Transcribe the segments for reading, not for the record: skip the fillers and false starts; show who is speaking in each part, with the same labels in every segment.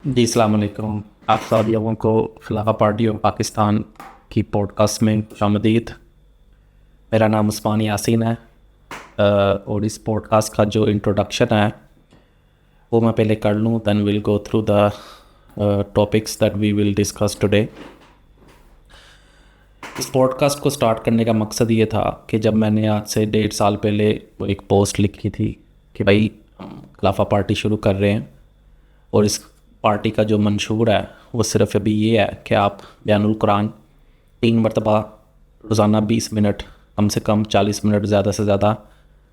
Speaker 1: जी अस्सलाम वालेकुम। आप सब लोगों को खिलाफा पार्टी ऑफ पाकिस्तान की पॉडकास्ट में खुशामदीद। मेरा नाम उस्मान यासीन है। और इस पॉडकास्ट का जो इंट्रोडक्शन है वो मैं पहले कर लूँ, then will go through the topics that we will discuss today. इस पॉडकास्ट को स्टार्ट करने का मकसद ये था कि जब मैंने आज से 1.5 साल पहले वो एक पोस्ट लिखी थी कि भाई हम खिलाफा पार्टी शुरू कर रहे हैं, और इस पार्टी का जो मंशूर है वो सिर्फ अभी ये है कि आप बयानुल कुरान 3 मरतबा रोज़ाना 20 मिनट, कम से कम 40 मिनट ज़्यादा से ज़्यादा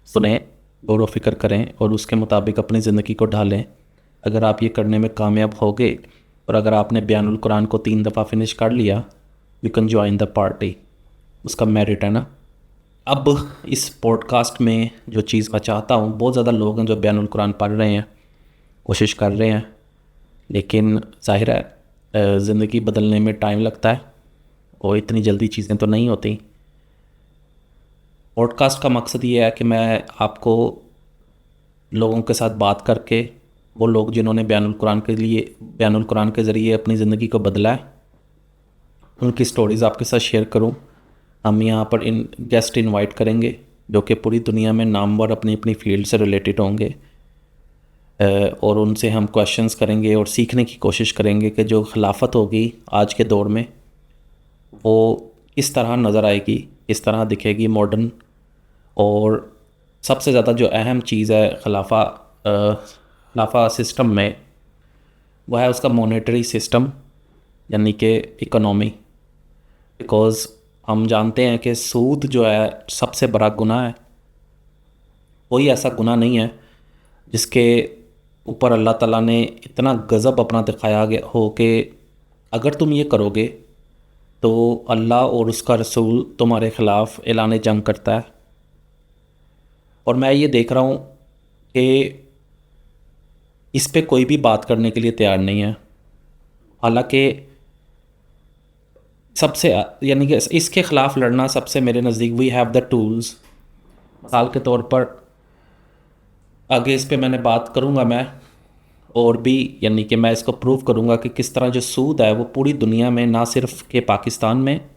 Speaker 1: सुने, गौर व फिक्र करें और उसके मुताबिक अपनी ज़िंदगी को ढालें। अगर आप ये करने में कामयाब हो गए और अगर आपने बयानुल कुरान को 3 दफ़ा फिनिश कर लिया, you can join the party. उसका मेरिट है ना। अब इस पॉडकास्ट में जो चीज़ मैं चाहता हूँ, बहुत ज़्यादा लोग हैं जो बयानुल कुरान पढ़ रहे हैं, कोशिश कर रहे हैं, लेकिन ज़ाहिर है ज़िंदगी बदलने में टाइम लगता है और इतनी जल्दी चीज़ें तो नहीं होती। पॉडकास्ट का मकसद ये है कि मैं आपको लोगों के साथ बात करके, वो लोग जिन्होंने बयानुल कुरान के ज़रिए अपनी ज़िंदगी को बदला है, उनकी स्टोरीज़ आपके साथ शेयर करूं। हम यहाँ पर इन गेस्ट इनवाइट करेंगे जो कि पूरी दुनिया में नामवर अपनी अपनी फील्ड से रिलेटेड होंगे, और उनसे हम क्वेश्चंस करेंगे और सीखने की कोशिश करेंगे कि जो खिलाफत होगी आज के दौर में वो किस तरह नज़र आएगी, किस तरह दिखेगी मॉडर्न। और सबसे ज़्यादा जो अहम चीज़ है खिलाफा सिस्टम में, वह है उसका मॉनेटरी सिस्टम, यानी कि इकोनॉमी। बिकॉज़ हम जानते हैं कि सूद जो है सबसे बड़ा गुनाह है। कोई ऐसा गुनाह नहीं है जिसके ऊपर अल्लाह ताला ने इतना गज़ब अपना दिखाया गया हो कि अगर तुम ये करोगे तो अल्लाह और उसका रसूल तुम्हारे ख़िलाफ़ ऐलान जंग करता है। और मैं ये देख रहा हूँ कि इस पे कोई भी बात करने के लिए तैयार नहीं है। हालांकि सबसे यानी कि इसके ख़िलाफ़ लड़ना सबसे, मेरे नज़दीक, वी हैव द टूल्स। मिसाल के तौर पर आगे इस पे मैंने बात करूँगा मैं, और भी यानी कि मैं इसको प्रूव करूँगा कि किस तरह जो सूद है वो पूरी दुनिया में, ना सिर्फ के पाकिस्तान में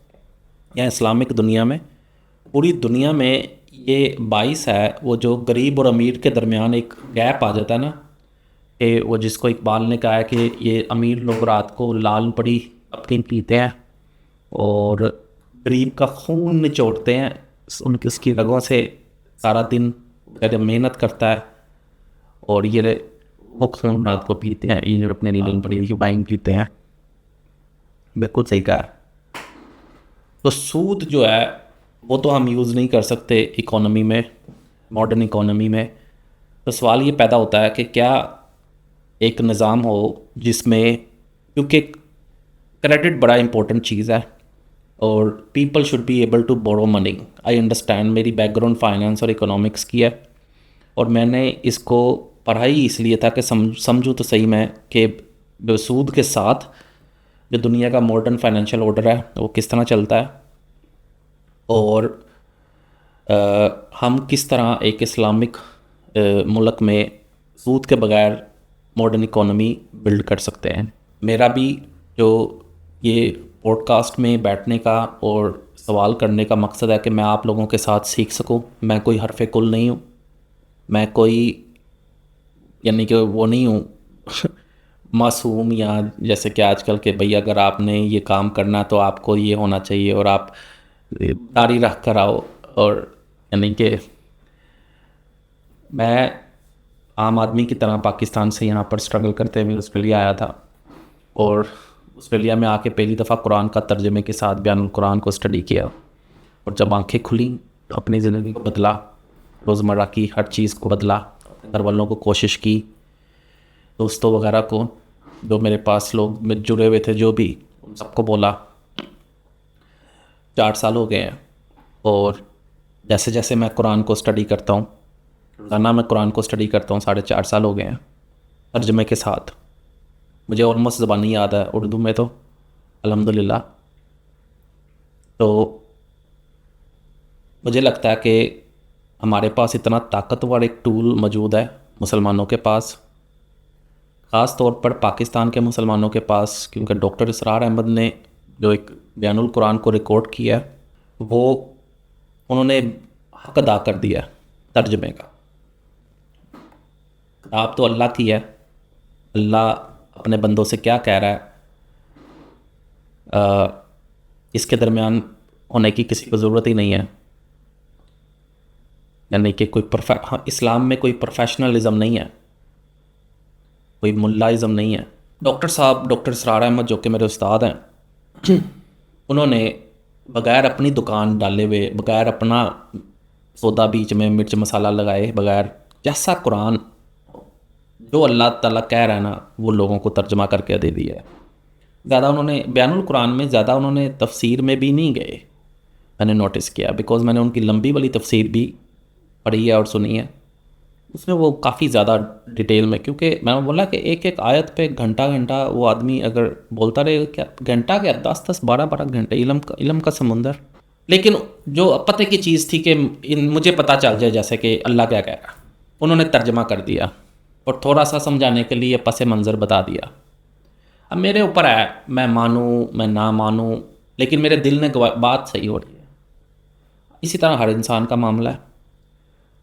Speaker 1: या इस्लामिक दुनिया में, पूरी दुनिया में ये बाइस है वो जो गरीब और अमीर के दरमियान एक गैप आ जाता है ना, कि वो जिसको इकबाल ने कहा है कि ये अमीर लोग रात को लाल पड़ी अपनी पीते हैं और गरीब का खून निचोड़ते हैं, उनकी उसकी रगों से सारा दिन कहते मेहनत करता है, और ये वो खून रात को पीते हैं, ये जो अपने नीलन पड़ी की वाइन पीते हैं। बिल्कुल सही कहा है। तो सूद जो है वो तो हम यूज़ नहीं कर सकते इकोनॉमी में, मॉडर्न इकोनॉमी में। तो सवाल ये पैदा होता है कि क्या एक निज़ाम हो जिसमें, क्योंकि क्रेडिट बड़ा इंपॉर्टेंट चीज़ है और people should be able to borrow money. I understand, मेरी बैकग्राउंड फाइनेंस और इकोनॉमिक्स की है और मैंने इसको पढ़ाई इसलिए था कि समझूँ तो सही मैं कि सूद के साथ जो दुनिया का मॉडर्न फाइनेंशियल ऑर्डर है वो किस तरह चलता है, और हम किस तरह एक इस्लामिक मुल्क में सूद के बगैर मॉडर्न इकोनॉमी बिल्ड कर सकते हैं। मेरा भी जो ये पॉडकास्ट में बैठने का और सवाल करने का मकसद है कि मैं आप लोगों के साथ सीख सकूं। मैं कोई हरफ़ कुल नहीं हूं, मैं कोई यानी कि वो नहीं हूँ मासूम, या जैसे कि आजकल के भाई अगर आपने ये काम करना तो आपको ये होना चाहिए और आप दाढ़ी रख कर आओ। और यानी कि मैं आम आदमी की तरह पाकिस्तान से यहाँ पर स्ट्रगल करते हुए ऑस्ट्रेलिया आया था, और ऑस्ट्रेलिया में आके पहली दफ़ा कुरान का तर्जमे के साथ बयानुल कुरान को स्टडी किया, और जब आंखें खुली तो अपनी ज़िंदगी को बदला, रोज़मर्रा की हर चीज़ को बदला। घर वालों को कोशिश की, दोस्तों वगैरह को, जो मेरे पास लोग में जुड़े हुए थे, जो भी, उन सबको बोला। 4 साल हो गए हैं और जैसे जैसे मैं कुरान को स्टडी करता हूँ, रोज़ाना मैं कुरान को स्टडी करता हूँ, 4.5 साल हो गए हैं तर्जमे के साथ। मुझे ऑलमोस्ट ज़बानी याद है उर्दू में तो अल्हम्दुलिल्लाह। तो मुझे लगता है कि हमारे पास इतना ताकतवर एक टूल मौजूद है मुसलमानों के पास, ख़ास तौर पर पाकिस्तान के मुसलमानों के पास, क्योंकि डॉक्टर इसरार अहमद ने जो एक बयानुल कुरान को रिकॉर्ड किया है, वो उन्होंने हक अदा कर दिया है तर्जमे का। किताब तो अल्लाह की है, अल्लाह अपने बंदों से क्या कह रहा है, इसके दरमियान होने की किसी को ज़रूरत ही नहीं है। यानी कि कोई हाँ, इस्लाम में कोई प्रोफेशनलिज्म नहीं है, कोई मुल्लाइज़म नहीं है। डॉक्टर साहब, डॉक्टर इसरार अहमद जो कि मेरे उस्ताद हैं, उन्होंने बग़ैर अपनी दुकान डाले हुए, बग़ैर अपना सौदा बीच में मिर्च मसाला लगाए बग़ैर, जैसा कुरान जो अल्लाह ताला कह रहा है ना, वो लोगों को तर्जमा करके दे दिया है। ज़्यादा उन्होंने बयानुल कुरान में ज़्यादा उन्होंने तफसीर में भी नहीं गए, मैंने नोटिस किया, बिकॉज़ मैंने उनकी लंबी वाली तफसीर भी पढ़ी है और सुनी है। उसमें वो काफ़ी ज़्यादा डिटेल में, क्योंकि मैंने बोला कि एक एक आयत पे घंटा घंटा वो आदमी अगर बोलता रहे, क्या घंटा क्या 10-10 12-12 घंटे इल्म का समुंदर। लेकिन जो पते की चीज़ थी कि मुझे पता चल जाए जैसे कि अल्लाह क्या कह रहा है, उन्होंने तर्जमा कर दिया और थोड़ा सा समझाने के लिए पस मंज़र बता दिया। अब मेरे ऊपर है, मैं मानूँ मैं ना मानूँ, लेकिन मेरे दिल ने बात सही हो रही है। इसी तरह हर इंसान का मामला है।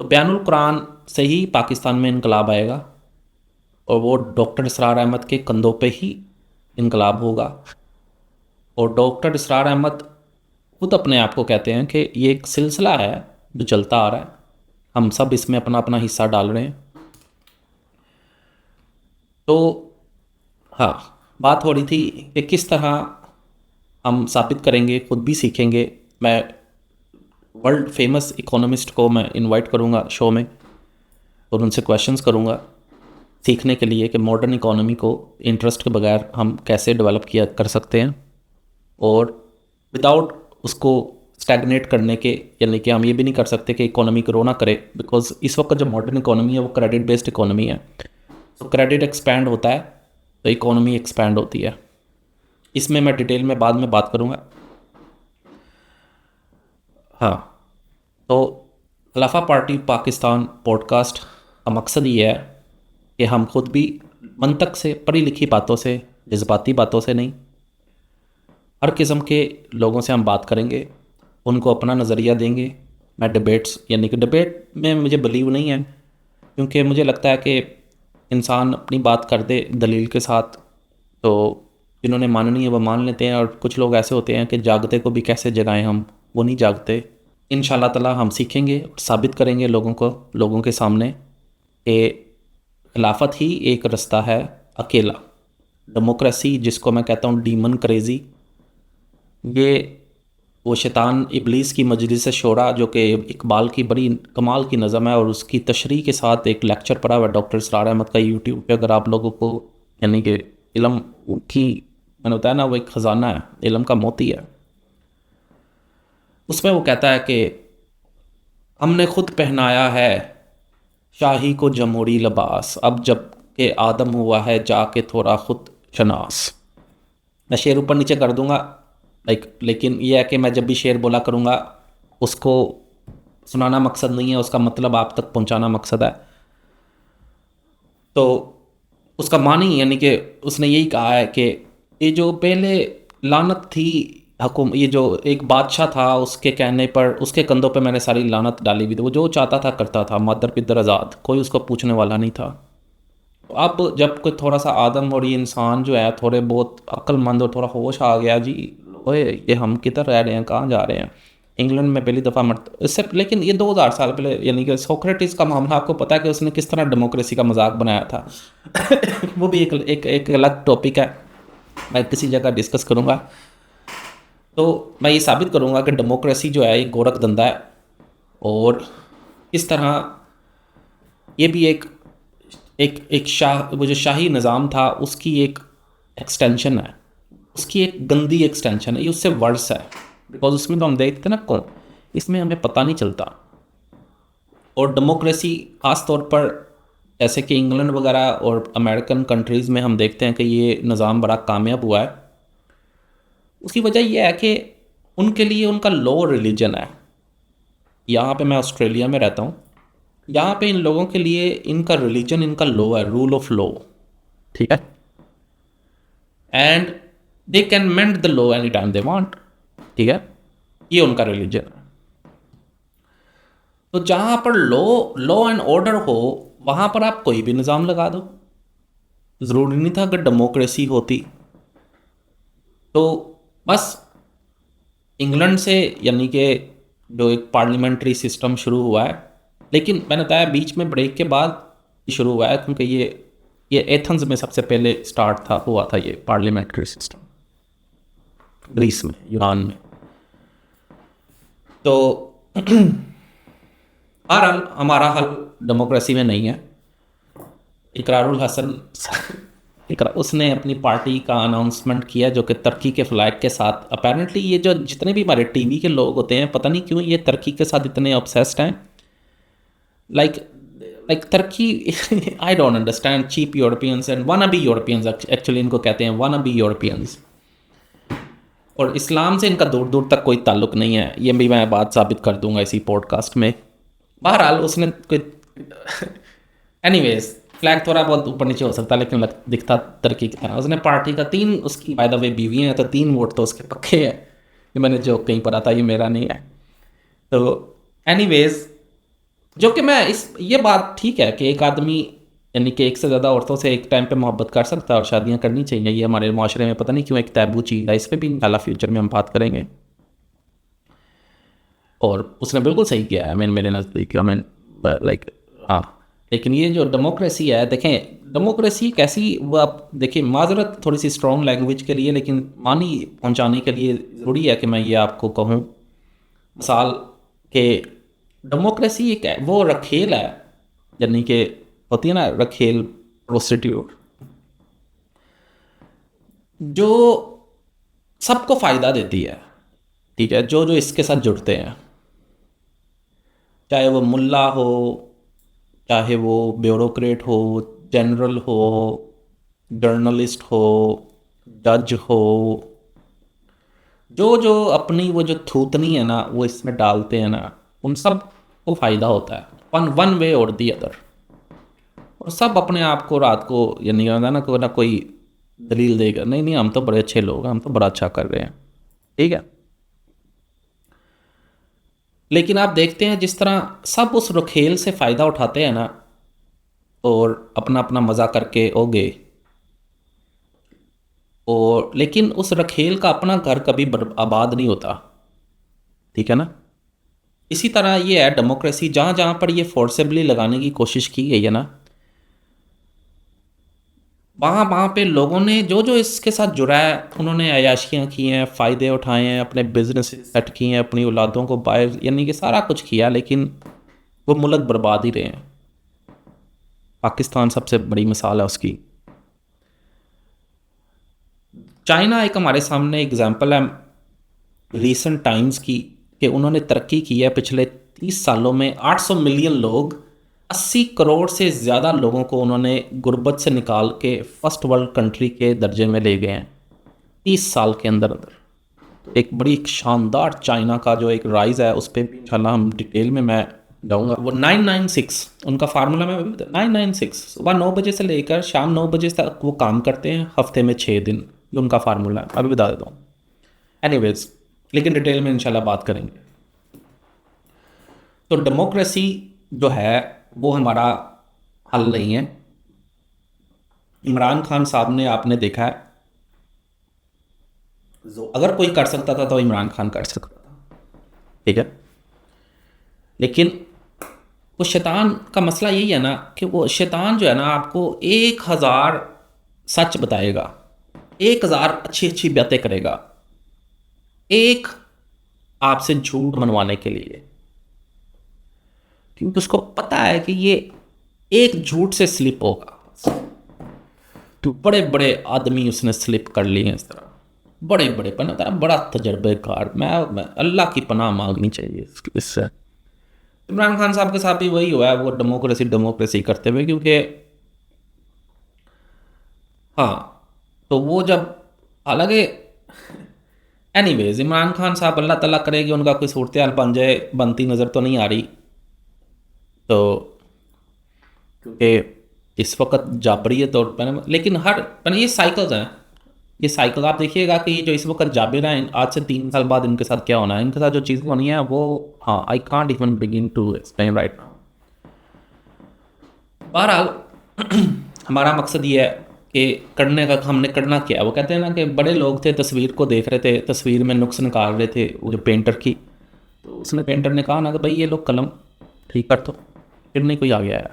Speaker 1: तो बयानुल कुरान से ही पाकिस्तान में इनकलाब आएगा, और वो डॉक्टर इसरार अहमद के कंधों पे ही इनकलाब होगा। और डॉक्टर इसरार अहमद खुद अपने आप को कहते हैं कि ये एक सिलसिला है जो चलता आ रहा है, हम सब इसमें अपना अपना हिस्सा डाल रहे हैं। तो हाँ, बात हो रही थी कि किस तरह हम साबित करेंगे, खुद भी सीखेंगे। मैं वर्ल्ड फेमस इकोनॉमिस्ट को मैं इनवाइट करूँगा शो में, और उनसे क्वेश्चंस करूँगा सीखने के लिए कि मॉडर्न इकोनॉमी को इंटरेस्ट के बगैर हम कैसे डेवलप किया कर सकते हैं, और विदाउट उसको स्टैगनेट करने के, यानी कि हम ये भी नहीं कर सकते कि इकोनॉमी ग्रो ना करे, बिकॉज इस वक्त जो मॉडर्न इकोनॉमी है वो क्रेडिट बेस्ड इकोनॉमी है। तो क्रेडिट एक्सपैंड होता है तो इकोनॉमी एक्सपैंड होती है। इसमें मैं डिटेल में बाद में बात करूँगा। हाँ, तो खिलाफा पार्टी पाकिस्तान पॉडकास्ट का मकसद ये है कि हम खुद भी मंतक से, पढ़ी लिखी बातों से, जज्बाती बातों से नहीं, हर किस्म के लोगों से हम बात करेंगे, उनको अपना नज़रिया देंगे। मैं डिबेट्स, यानी कि डिबेट में मुझे बिलीव नहीं है, क्योंकि मुझे लगता है कि इंसान अपनी बात कर दे दलील के साथ, तो जिन्होंने माननी है वो मान लेते हैं। और कुछ लोग ऐसे होते हैं कि जागते को भी कैसे जगाएं हम, वो नहीं जागते। इंशाल्लाह ताला हम सीखेंगे, साबित करेंगे लोगों के सामने कि खिलाफत ही एक रास्ता है अकेला। डेमोक्रेसी, जिसको मैं कहता हूँ डीमन क्रेज़ी, ये वो शैतान इबलीस की मजलिस शोरा, जो कि इकबाल की बड़ी कमाल की नज़म है, और उसकी तशरीह के साथ एक लेक्चर पढ़ा हुआ है डॉक्टर इसरार अहमद का यूट्यूब पे। अगर आप लोगों को, यानी कि इल्म की, मैंने बताया ना, वो एक ख़जाना है, इल्म का मोती है। उसमें वो कहता है कि हमने खुद पहनाया है शाही को जमहूरी लिबास, अब जब के आदम हुआ है जाके थोड़ा खुद शनास। मैं शेर ऊपर नीचे कर दूंगा लेकिन यह है कि मैं जब भी शेर बोला करूँगा, उसको सुनाना मकसद नहीं है, उसका मतलब आप तक पहुँचाना मकसद है। तो उसका मानी, यानी कि उसने यही कहा है कि ये जो पहले लानत थी ये जो एक बादशाह था, उसके कहने पर उसके कंधों पे मैंने सारी लानत डाली हुई थी। वो जो चाहता था करता था, मादर पिदर आज़ाद, कोई उसको पूछने वाला नहीं था। तो अब जब कोई थोड़ा सा आदम और ये इंसान जो है थोड़े बहुत अक्लमंद और थोड़ा होश आ गया, जी ओए ये हम किधर रह रहे हैं, कहाँ जा रहे हैं, इंग्लैंड में पहली दफ़ा इससे, लेकिन ये 2000 साल पहले, यानी कि सोक्रेटिस का मामला आपको पता है कि उसने किस तरह डेमोक्रेसी का मजाक बनाया था। वो भी एक अलग टॉपिक है, मैं किसी जगह डिस्कस करूँगा। तो मैं ये साबित करूँगा कि डेमोक्रेसी जो है ये गोरख धंधा है, और इस तरह ये भी एक वो जो शाही निज़ाम था उसकी एक एक्सटेंशन है, उसकी एक गंदी एक्सटेंशन है, ये उससे वर्स है। बिकॉज उसमें तो हम देखते ना कौन, इसमें हमें पता नहीं चलता। और डेमोक्रेसी ख़ास तौर पर जैसे कि इंग्लैंड वगैरह और अमेरिकन कंट्रीज़ में हम देखते हैं कि ये निज़ाम बड़ा कामयाब हुआ है। उसकी वजह यह है कि उनके लिए उनका लॉ रिलीजन है। यहाँ पे मैं ऑस्ट्रेलिया में रहता हूँ, यहाँ पे इन लोगों के लिए इनका रिलीजन, इनका लॉ है, रूल ऑफ लॉ। ठीक है, and they can mend the law any time they want, ठीक है, ये उनका रिलीजन है। तो जहाँ पर लॉ एंड ऑर्डर हो वहाँ पर आप कोई भी निज़ाम लगा दो। ज़रूरी नहीं था अगर डेमोक्रेसी होती तो बस इंग्लैंड से, यानी कि जो एक पार्लियामेंट्री सिस्टम शुरू हुआ है, लेकिन मैंने बताया बीच में ब्रेक के बाद शुरू हुआ है, क्योंकि ये एथेंस में सबसे पहले स्टार्ट था, हुआ था ये पार्लियामेंट्री सिस्टम, ग्रीस में, यूनान में। तो बहरहाल हमारा हल डेमोक्रेसी में नहीं है। इकरारुल हसन उसने अपनी पार्टी का अनाउंसमेंट किया, जो कि तुर्की के फ्लैग के साथ। अपेरेंटली ये जो जितने भी हमारे टीवी के लोग होते हैं, पता नहीं क्यों ये तुर्की के साथ इतने ऑब्सेस्ड हैं। Like Turkey, I don't understand cheap Europeans and wanna be Europeans, actually इनको कहते हैं वाना बी यूरोपियंस। और इस्लाम से इनका दूर दूर तक कोई ताल्लुक नहीं है, ये भी मैं बात साबित कर दूंगा इसी पॉडकास्ट में। बहरहाल उसने कोई एनीवेज फ्लैग थोड़ा बहुत ऊपर नीचे हो सकता है, लेकिन दिखता तुर्की की तरह। उसने पार्टी का 3, उसकी बाय द वे बीवी हैं, तो 3 वोट तो उसके पक्के हैं। ये मैंने जो कहीं पढ़ा था, ये मेरा नहीं है। तो एनीवेज, जो कि मैं ये बात ठीक है कि एक आदमी, यानी कि एक से ज़्यादा औरतों से एक टाइम पे मोहब्बत कर सकता है और शादियां करनी चाहिए। ये हमारे माशरे में पता नहीं क्यों एक टैबू चीज़ है, इस पर भी इंशाल्लाह फ्यूचर में हम बात करेंगे। और उसने बिल्कुल सही किया है, मेरे नज़दीक, लाइक हाँ। लेकिन ये जो डेमोक्रेसी है, देखें डेमोक्रेसी कैसी, वो आप देखिए, माजरत थोड़ी सी स्ट्रॉन्ग लैंग्वेज के लिए, लेकिन मानी पहुंचाने के लिए ज़रूरी है कि मैं ये आपको कहूँ। मिसाल के डेमोक्रेसी एक वो रखेल है, यानी कि होती है ना रखेल, प्रोस्टिट्यूट, जो सबको फ़ायदा देती है, ठीक है, जो जो इसके साथ जुड़ते हैं, चाहे वो मुल्ला हो, चाहे वो ब्यूरोक्रेट हो, जनरल हो, जर्नलिस्ट हो, जज हो, जो जो अपनी वो जो थूतनी है ना वो इसमें डालते हैं ना, उन सब को फ़ायदा होता है, वन वे और दी अदर। और सब अपने आप को रात को, यानी ना कोई दलील देगा, नहीं नहीं हम तो बड़े अच्छे लोग हैं, हम तो बड़ा अच्छा कर रहे हैं, ठीक है। लेकिन आप देखते हैं जिस तरह सब उस रखेल से फ़ायदा उठाते हैं ना, और अपना अपना मज़ा करके ओगे, और लेकिन उस रखेल का अपना घर कभी आबाद नहीं होता, ठीक है ना। इसी तरह ये है डेमोक्रेसी, जहाँ जहाँ पर ये फोर्सेबली लगाने की कोशिश की गई है ना, वहाँ वहाँ पे लोगों ने जो जो इसके साथ जुड़ा है, उन्होंने अयाशियाँ की हैं, फ़ायदे उठाए हैं, अपने बिजनेस सेट किए हैं, अपनी औलादों को बाहर, यानी कि सारा कुछ किया, लेकिन वो मुल्क बर्बाद ही रहे हैं। पाकिस्तान सबसे बड़ी मिसाल है उसकी। चाइना एक हमारे सामने एग्जांपल है रीसेंट टाइम्स की, कि उन्होंने तरक्की की है। पिछले 30 सालों में 800 मिलियन लोग, 80 करोड़ से ज़्यादा लोगों को उन्होंने गुर्बत से निकाल के फर्स्ट वर्ल्ड कंट्री के दर्जे में ले गए हैं 30 साल के अंदर अंदर। एक बड़ी शानदार चाइना का जो एक राइज है, उस पर भी इंशाल्लाह हम डिटेल में मैं जाऊँगा। वो 996 उनका फार्मूला में 996, सुबह 9 बजे से लेकर शाम 9 बजे तक वो काम करते हैं, हफ्ते में 6 दिन, जो उनका फार्मूला है, अभी बता देता हूँ। एनीवेज, लेकिन डिटेल में इंशाल्लाह बात करेंगे। तो डेमोक्रेसी जो है वो हमारा हल नहीं है। इमरान खान साहब ने, आपने देखा है, अगर कोई कर सकता था तो इमरान खान कर सकता था, ठीक है। लेकिन वो शैतान का मसला यही है ना, कि वो शैतान जो है ना, आपको 1000 सच बताएगा, 1000 अच्छी अच्छी बातें करेगा, एक आपसे झूठ मनवाने के लिए, क्योंकि उसको पता है कि ये एक झूठ से स्लिप होगा। तो बड़े बड़े आदमी उसने स्लिप कर लिए हैं इस तरह, बड़े बड़े पना, बड़ा तजर्बेकार। मैं अल्लाह की पनाह मांगनी चाहिए इससे। इमरान खान साहब के साथ भी वही हुआ है, वो डेमोक्रेसी करते हुए, क्योंकि हाँ, तो वो जब, हालांकि एनीवेज, इमरान खान साहब, अल्लाह ताला करे कि उनका कोई सूरत हाल बन जाए, बनती नज़र तो नहीं आ रही। तो क्योंकि इस वक्त जाबरी तौर पर, लेकिन हर पर ये साइकिल्स हैं, ये साइकिल आप देखिएगा कि जो इस वक्त जाबिर हैं, आज से 3 साल बाद इनके साथ क्या होना है, इनके साथ जो चीज़ें होनी है वो, हाँ, I can't even begin to explain right now. बहरहाल हमारा मकसद ये है कि करने का, हमने करना क्या है। वो कहते हैं ना कि बड़े लोग थे, तस्वीर को देख रहे थे, तस्वीर में नुक्स निकाल रहे थे, वो जो पेंटर की, तो उसने पेंटर ने कहा ना कि भाई ये लोग कलम ठीक कर, तो फिर नहीं कोई आ गया है।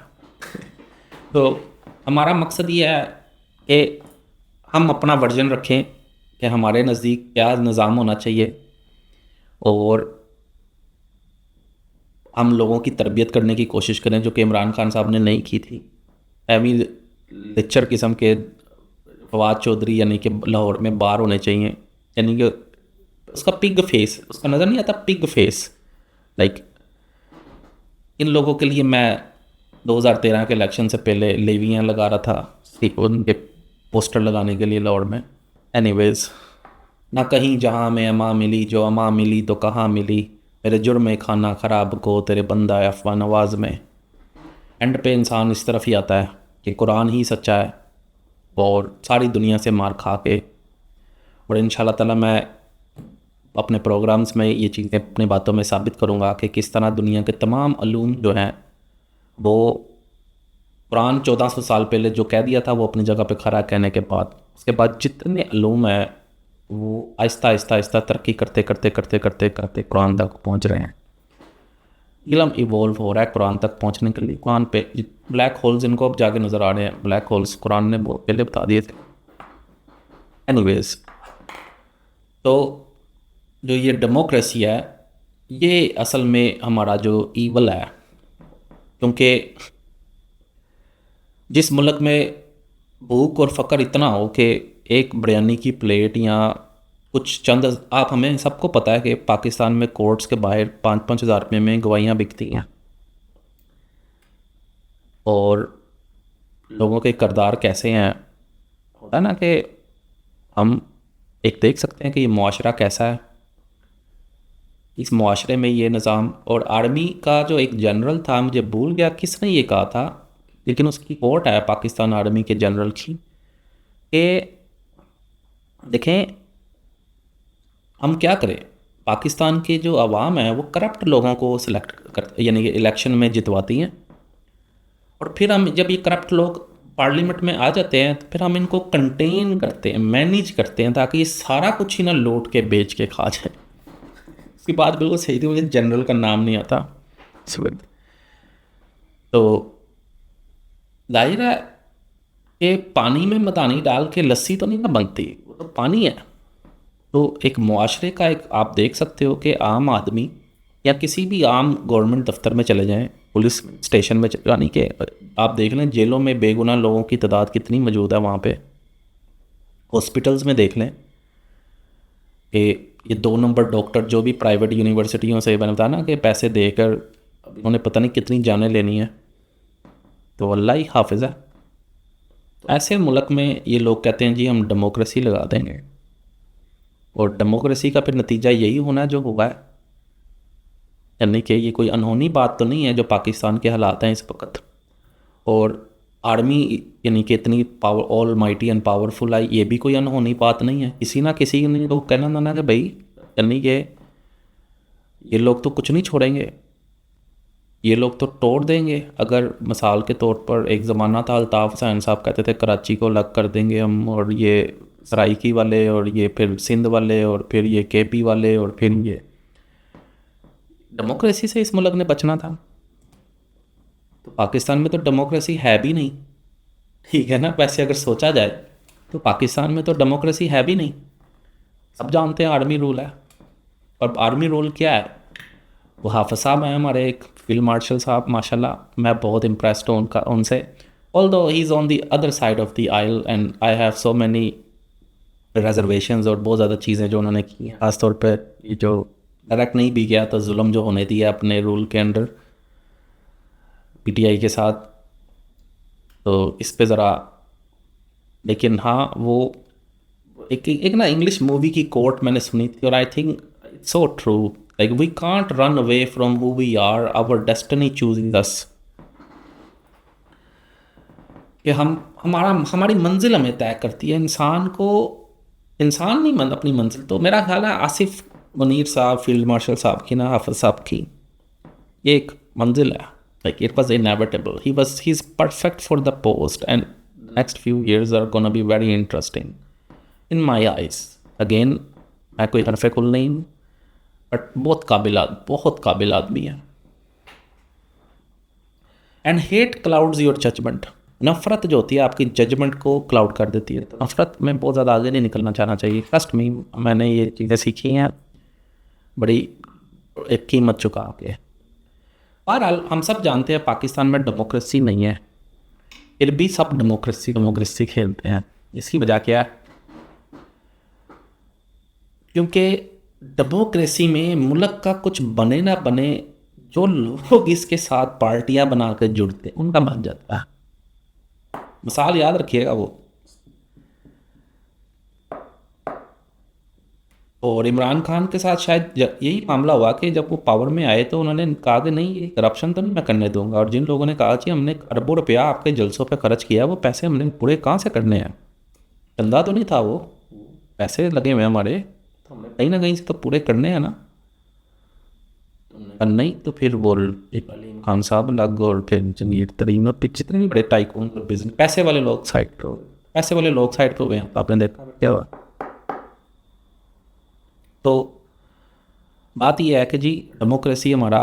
Speaker 1: तो हमारा मकसद ये है कि हम अपना वर्जन रखें कि हमारे नज़दीक क्या निज़ाम होना चाहिए, और हम लोगों की तरबियत करने की कोशिश करें, जो कि इमरान खान साहब ने नहीं की थी। एवी लेक्चर किस्म के फवाद चौधरी यानी कि लाहौर में बाहर होने चाहिए, यानी कि उसका पिग फेस, उसका नज़र नहीं आता पिग फेस। लाइक इन लोगों के लिए मैं 2013 के इलेक्शन से पहले लेवियाँ लगा रहा था सिर्फ उनके पोस्टर लगाने के लिए लाहौर में। एनीवेज, ना कहीं जहाँ में अमा मिली, जो अमा मिली तो कहाँ मिली, मेरे जुर्म खाना ख़राब को तेरे बंदा अफवाह नवाज में। एंड पे इंसान इस तरफ ही आता है कि कुरान ही सच्चा है, और सारी दुनिया से मार खा के। और इंशाल्लाह ताला मैं अपने प्रोग्राम्स में ये चीज़ें अपनी बातों में साबित करूँगा कि किस तरह दुनिया के तमाम अलूम जो हैं वो कुरान 1400 साल पहले जो कह दिया था वो अपनी जगह पे खरा कहने के बाद, उसके बाद जितने अलूम हैं वो आहिस्ता आहिस्ता आहिस्ता तरक्की करते करते करते करते करते कुरान तक पहुँच रहे हैं। इल्म इवॉल्व हो रहा है कुरान तक पहुँचने के लिए। कुरान पे ब्लैक होल्स इनको अब जाके नज़र आ रहे हैं, ब्लैक होल्स कुरान ने बहुत पहले बता दिए थे। एनीवेज, तो जो ये डेमोक्रेसी है ये असल में हमारा जो ईवल है, क्योंकि जिस मुल्क में भूख और फ़क्र इतना हो कि एक बिरयानी की प्लेट या कुछ चंद, आप हमें सबको पता है कि पाकिस्तान में कोर्ट्स के बाहर 5-5 हज़ार रुपये में गवाहियाँ बिकती हैं, और लोगों के किरदार कैसे हैं। होता है ना कि हम एक देख सकते हैं कि ये मुआशरा कैसा है, इस मुआशरे में ये निज़ाम। और आर्मी का जो एक जनरल था, मुझे भूल गया किसने ये कहा था, लेकिन उसकी कोट है पाकिस्तान आर्मी के जनरल की, कि देखें हम क्या करें, पाकिस्तान के जो अवाम है वो करप्ट लोगों को सिलेक्ट कर, यानी कि इलेक्शन में जितवाती हैं, और फिर हम जब ये करप्ट लोग पार्लियामेंट में आ जाते हैं तो फिर हम इनको कंटेन करते हैं, मैनेज करते हैं, ताकि ये सारा कुछ ही ना लौट के बेच के खा जाए। उसकी बात बिल्कुल सही थी, मुझे जनरल का नाम नहीं आता इस वक्त। तो जाहिर है कि पानी में मदानी डाल के लस्सी तो नहीं ना बनती, वो तो पानी है। तो एक मुआशरे का एक आप देख सकते हो कि आम आदमी या किसी भी आम गवर्नमेंट दफ्तर में चले जाएं, पुलिस स्टेशन में, यानी कि आप देख लें जेलों में बेगुनाह लोगों की तादाद कितनी मौजूद है वहाँ पे, हॉस्पिटल्स में देख लें कि ये 2 नंबर डॉक्टर जो भी प्राइवेट यूनिवर्सिटियों से मैंने बताया ना कि पैसे देकर उन्होंने पता नहीं कितनी जानें लेनी है, तो अल्लाह ही हाफिज़ है। तो ऐसे मुल्क में ये लोग कहते हैं जी हम डेमोक्रेसी लगा देंगे, और डेमोक्रेसी का फिर नतीजा यही होना जो हुआ है। यानी कि ये कोई अनहोनी बात तो नहीं है जो पाकिस्तान के हालात हैं इस वक्त, और आर्मी यानी कि इतनी power all mighty and powerful है, ये भी कोई अनहोनी बात नहीं है। किसी ना किसी ने तो कहना ना कि भाई यानी कि ये लोग तो कुछ नहीं छोड़ेंगे, ये लोग तो तोड़ देंगे। अगर मिसाल के तौर पर एक ज़माना था अल्ताफ़ हुसैन साहब कहते थे कराची को अलग कर देंगे हम, और ये सराइकी वाले, और ये फिर सिंध वाले, और फिर ये केपी वाले, और फिर ये डेमोक्रेसी से इस मुल्क ने बचना था। तो पाकिस्तान में तो डेमोक्रेसी है भी नहीं, ठीक है ना। वैसे अगर सोचा जाए तो पाकिस्तान में तो डेमोक्रेसी है भी नहीं। सब जानते हैं आर्मी रूल है, और आर्मी रूल क्या है, वो हाफिज़ साहब हैं हमारे एक फील्ड मार्शल साहब, माशाल्लाह मैं बहुत इम्प्रेस्ड हूँ उनका उनसे। Although he is on the other side of the aisle and I have so many reservations, और बहुत ज़्यादा चीज़ें जो उन्होंने की हैं, ख़ासतौर पर ये जो डायरेक्ट नहीं भी गया तो जुल्म जो होने दिया अपने रूल के अंडर पीटीआई के साथ, तो इस पे ज़रा। लेकिन हाँ, वो एक ना इंग्लिश मूवी की कोट मैंने सुनी थी, और I think it's so true, like we can't run away from who we are, our destiny choosing us. कि हमारी मंजिल हमें तय करती है। इंसान नहीं अपनी मंजिल। तो मेरा ख्याल है आसिफ मुनीर साहब, फील्ड मार्शल साहब की ना, हाफिज साहब की, ये एक मंजिल है। Like it was inevitable, he is perfect for the post and next few years are gonna be very interesting in my eyes. Again, मैं कोई हरफे-कुल नहीं हूँ, बट बहुत काबिल आदमी है। And hate clouds your judgement. नफरत जो होती है आपकी जजमेंट को क्लाउड कर देती है। तो नफरत में बहुत ज़्यादा आगे नहीं निकलना चाहना चाहिए। ट्रस्ट मी, मैंने ये चीज़ें सीखी हैं बड़ी एक कीमत चुका के। बहरहाल हम सब जानते हैं पाकिस्तान में डेमोक्रेसी नहीं है, फिर भी सब डेमोक्रेसी खेलते हैं। इसकी वजह क्या है? क्योंकि डेमोक्रेसी में मुल्क का कुछ बने ना बने, जो लोग इसके साथ पार्टियां बना कर जुड़ते हैं उनका बन जाता है। मिसाल याद रखिएगा वो, और इमरान खान के साथ शायद यही मामला हुआ कि जब वो पावर में आए तो उन्होंने कहा कि नहीं, ये करप्शन तो नहीं मैं करने दूंगा। और जिन लोगों ने कहा कि हमने अरबों रुपया आपके जलसों पे खर्च किया, वो पैसे हमने पूरे कहाँ से करने हैं? धंधा तो नहीं था वो, पैसे लगे हुए हमारे, तो हमने कहीं ना कहीं से तो पूरे करने हैं ना। नहीं तो फिर वो एक अलीम खान साहब अलग, और फिर जंगीर तरीन, और फिर जितने भी बड़े टाइकून और बिजनेस पैसे वाले लोग साइड पर हुए हैं। तो आपने देखा क्या हुआ। तो बात यह है कि जी डेमोक्रेसी हमारा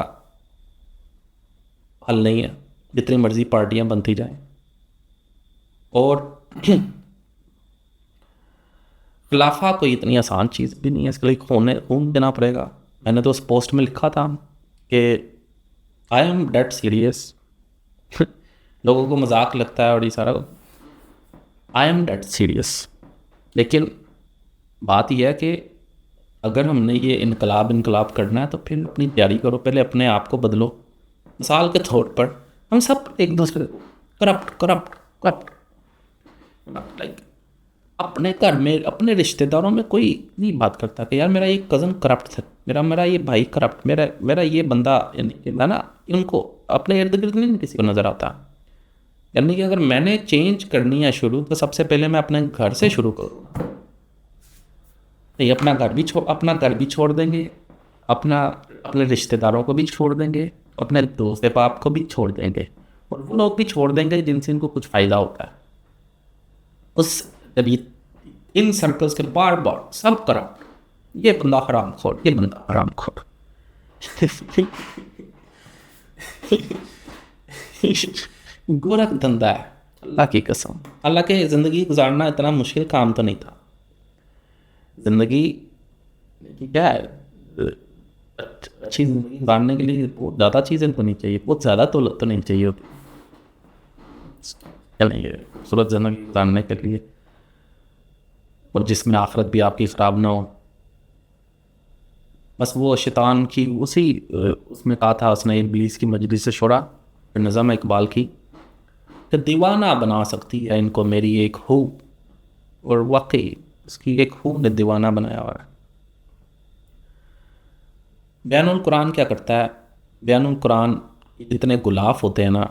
Speaker 1: हल नहीं है, जितनी मर्जी पार्टियां बनती जाएं। और खिलाफा कोई इतनी आसान चीज़ भी नहीं है, इसके लिए खून देना पड़ेगा। मैंने तो उस पोस्ट में लिखा था कि आई एम डेड सीरियस। लोगों को मजाक लगता है और ये सारा, आई एम डेड सीरियस। लेकिन बात यह है कि अगर हमने ये इनकलाब करना है तो फिर अपनी तैयारी करो, पहले अपने आप को बदलो। मिसाल के तौर पर हम सब एक दूसरे करप्ट लाइक अपने घर में, अपने रिश्तेदारों में कोई नहीं बात करता कि यार मेरा ये कज़न करप्ट था, मेरा ये भाई करप्ट, मेरा ये बंदा, यानी ना उनको अपने इर्द गिर्द नहीं किसी को नज़र आता। यानी कि अगर मैंने चेंज करनी है शुरू, तो सबसे पहले मैं अपने घर से शुरू करूँगा। नहीं, अपना घर भी छोड़ देंगे, अपने रिश्तेदारों को भी छोड़ देंगे, अपने दोस्त बाप को भी छोड़ देंगे, और वो लोग भी छोड़ देंगे जिनसे इनको कुछ फ़ायदा होता है। उस जब ये इन सर्कल्स के बार बार सब करप्ट, ये बंदा हरामखोर, ये बंदा हरामखोर, गोरख धंधा है अल्लाह की कसम। हालांकि ज़िंदगी गुजारना इतना मुश्किल काम तो नहीं था। ज़िंदगी क्या है, अच्छी ज़िंदगी गुजारने के लिए बहुत ज़्यादा चीज़ें तो नहीं चाहिए, बहुत ज़्यादा तो नहीं चाहिए होती। चलेंगे खूबसूरत ज़िंदगी गुजारने के लिए, और जिसमें आखिरत भी आपकी ख़राब ना हो। बस वो शैतान की उसमें कहा था उसने, इब्लीस की मजलिस से शुरा, नज़म इकबाल की, कि दीवाना बना सकती है इनको मेरी एक हू। और वाकई उसकी एक हू ने दीवाना बनाया हुआ है। बयानुल कुरान क्या करता है? बयानुल कुरान इतने गुलाफ होते हैं ना,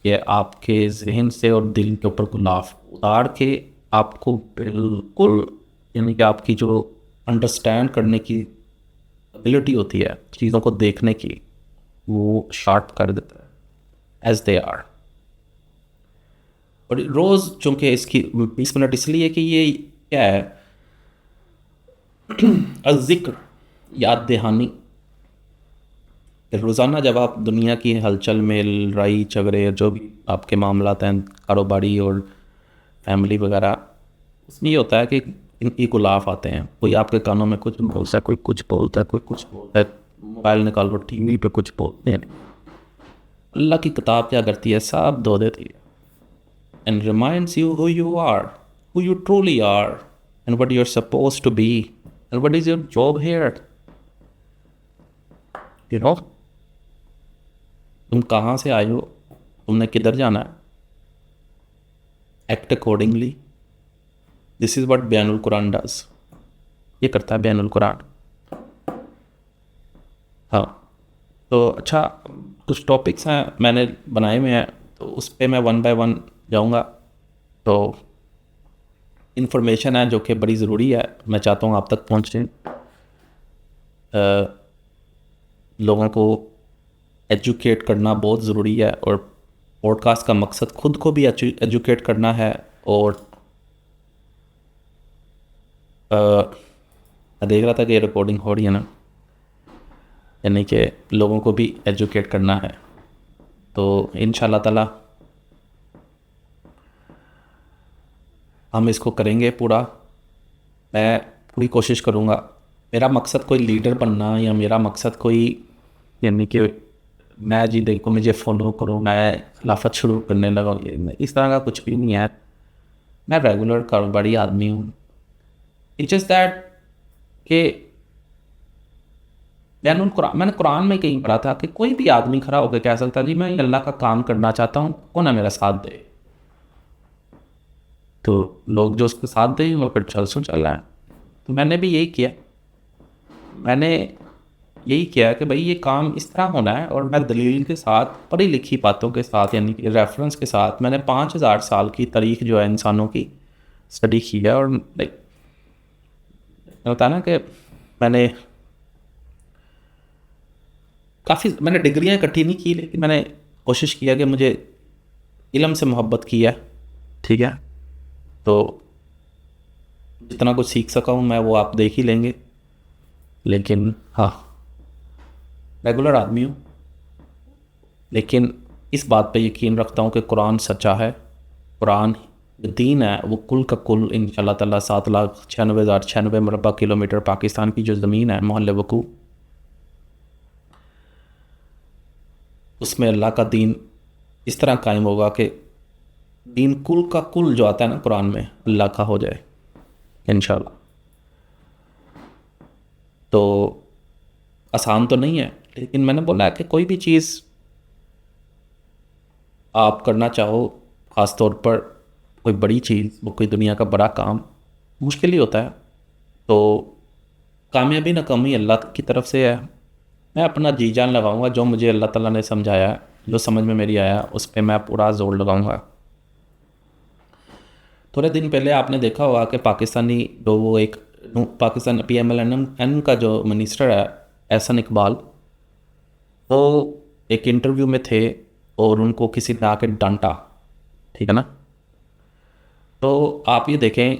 Speaker 1: कि आपके जहन से और दिल के ऊपर गुलाफ उतार के आपको बिल्कुल, यानी कि आपकी जो अंडरस्टैंड करने की एबिलिटी होती है चीज़ों को देखने की, वो शार्प कर देता है एज दे आर। और रोज़ चूँकि इसकी 20 मिनट इसलिए कि ये क्या है, जिक्र, याद दहानी। रोज़ाना जब आप दुनिया की हलचल में, लड़ाई झगड़े, जो भी आपके मामला हैं कारोबारी और फैमिली वगैरह, उसमें ये होता है कि इनकी गुलाफ आते हैं। कोई आपके कानों में कुछ बोलता है, कोई कुछ बोलता है, कोई कुछ बोलता है, मोबाइल निकालो टीवी पे कुछ बोलते हैं। अल्लाह की किताब क्या करती है? सब धो देती है, and reminds you who you are, who you truly are, and what you are supposed to be, and what is your job here. You know, तुम कहाँ से आए हो, तुमने किधर जाना है, act accordingly. This is what Bayanul Quran does. ये करता है बयानुल कुरान। हाँ, तो अच्छा, कुछ टॉपिक्स हैं मैंने बनाए हुए हैं, तो उस पर मैं 1 बाय 1 जाऊँगा। तो इन्फॉर्मेशन है जो कि बड़ी ज़रूरी है, मैं चाहता हूँ आप तक पहुँचे। लोगों को एजुकेट करना बहुत ज़रूरी है, और पॉडकास्ट का मकसद खुद को भी एजुकेट करना है, और मैं देख रहा था कि ये रिकॉर्डिंग हो रही है ना, यानी कि लोगों को भी एजुकेट करना है। तो इंशाल्लाह ताला हम इसको करेंगे पूरा। मैं पूरी कोशिश करूँगा। मेरा मकसद कोई लीडर बनना, या मेरा मकसद कोई यानी कि मैं जी देखो मुझे फॉलो करो, मैं खिलाफत शुरू करने लगा, इस तरह का कुछ भी नहीं है। मैं रेगुलर कारोबारी आदमी हूँ। इट्स जस्ट दैट कि मैंने कुरान में कहीं पढ़ा था कि कोई भी आदमी खड़ा होकर कह सकता जी मैं अल्लाह का काम करना चाहता हूँ, कौन ना मेरा साथ दे। तो लोग जो उसके साथ दें वो फिर चल रहा है। तो मैंने भी यही किया। मैंने यही किया कि भाई ये काम इस तरह होना है, और मैं दलील के साथ, पढ़ी लिखी बातों के साथ, यानी कि रेफरेंस के साथ मैंने 5000 साल की तारीख जो है इंसानों की स्टडी की है। और लाइक होता ना कि मैंने डिग्रियाँ इकट्ठी नहीं की, लेकिन मैंने कोशिश किया कि मुझे इल्म से मोहब्बत की है, ठीक है। तो जितना कुछ सीख सका हूँ मैं वो आप देख ही लेंगे। लेकिन हाँ, रेगुलर आदमी हूँ, लेकिन इस बात पे यकीन रखता हूँ कि कुरान सच्चा है। कुरान दीन है, वो कुल का कुल इंशाल्लाह ताला 7,96,096 मुरबा किलोमीटर पाकिस्तान की जो ज़मीन है मोहल्ले वकू, उसमें अल्लाह का दीन इस तरह कायम होगा कि दीन कुल का कुल जो आता है ना कुरान में अल्लाह का हो जाए इंशाल्लाह। तो आसान तो नहीं है, लेकिन मैंने बोला कि कोई भी चीज़ आप करना चाहो, ख़ास तौर पर कोई बड़ी चीज़, वो कोई दुनिया का बड़ा काम, मुश्किल ही होता है। तो कामयाबी नाकामी अल्लाह की तरफ से है। मैं अपना जी जान लगाऊंगा, जो मुझे अल्लाह ताला ने समझाया, जो समझ में मेरी आया, उस पर मैं पूरा जोर लगाऊंगा। थोड़े दिन पहले आपने देखा होगा कि पाकिस्तानी जो वो एक पाकिस्तान PMLN का जो मिनिस्टर है एहसन इकबाल, वो एक इंटरव्यू में थे और उनको किसी ने आके डांटा, ठीक है ना। तो आप ये देखें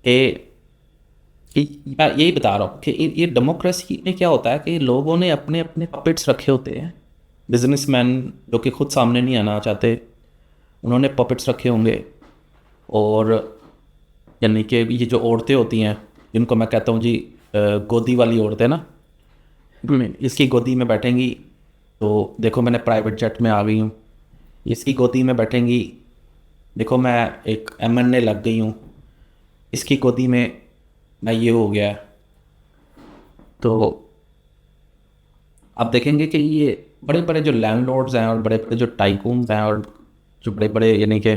Speaker 1: कि मैं यही बता रहा हूँ कि ये डेमोक्रेसी में क्या होता है कि लोगों ने अपने अपने पपेट्स रखे होते हैं। बिजनेसमैन जो कि खुद सामने नहीं आना चाहते, उन्होंने पपेट्स रखे होंगे। और यानी कि ये जो औरतें होती हैं, जिनको मैं कहता हूँ जी गोदी वाली औरतें ना, इसकी गोदी में बैठेंगी तो देखो मैंने प्राइवेट जेट में आ गई हूँ, इसकी गोदी में बैठेंगी देखो मैं एक MNA लग गई हूँ, इसकी गोदी में मैं ये हो गया। तो आप देखेंगे कि ये बड़े बड़े जो लैंडलॉर्ड्स हैं और बड़े बड़े जो टाइकून्स हैं और जो बड़े बड़े यानी कि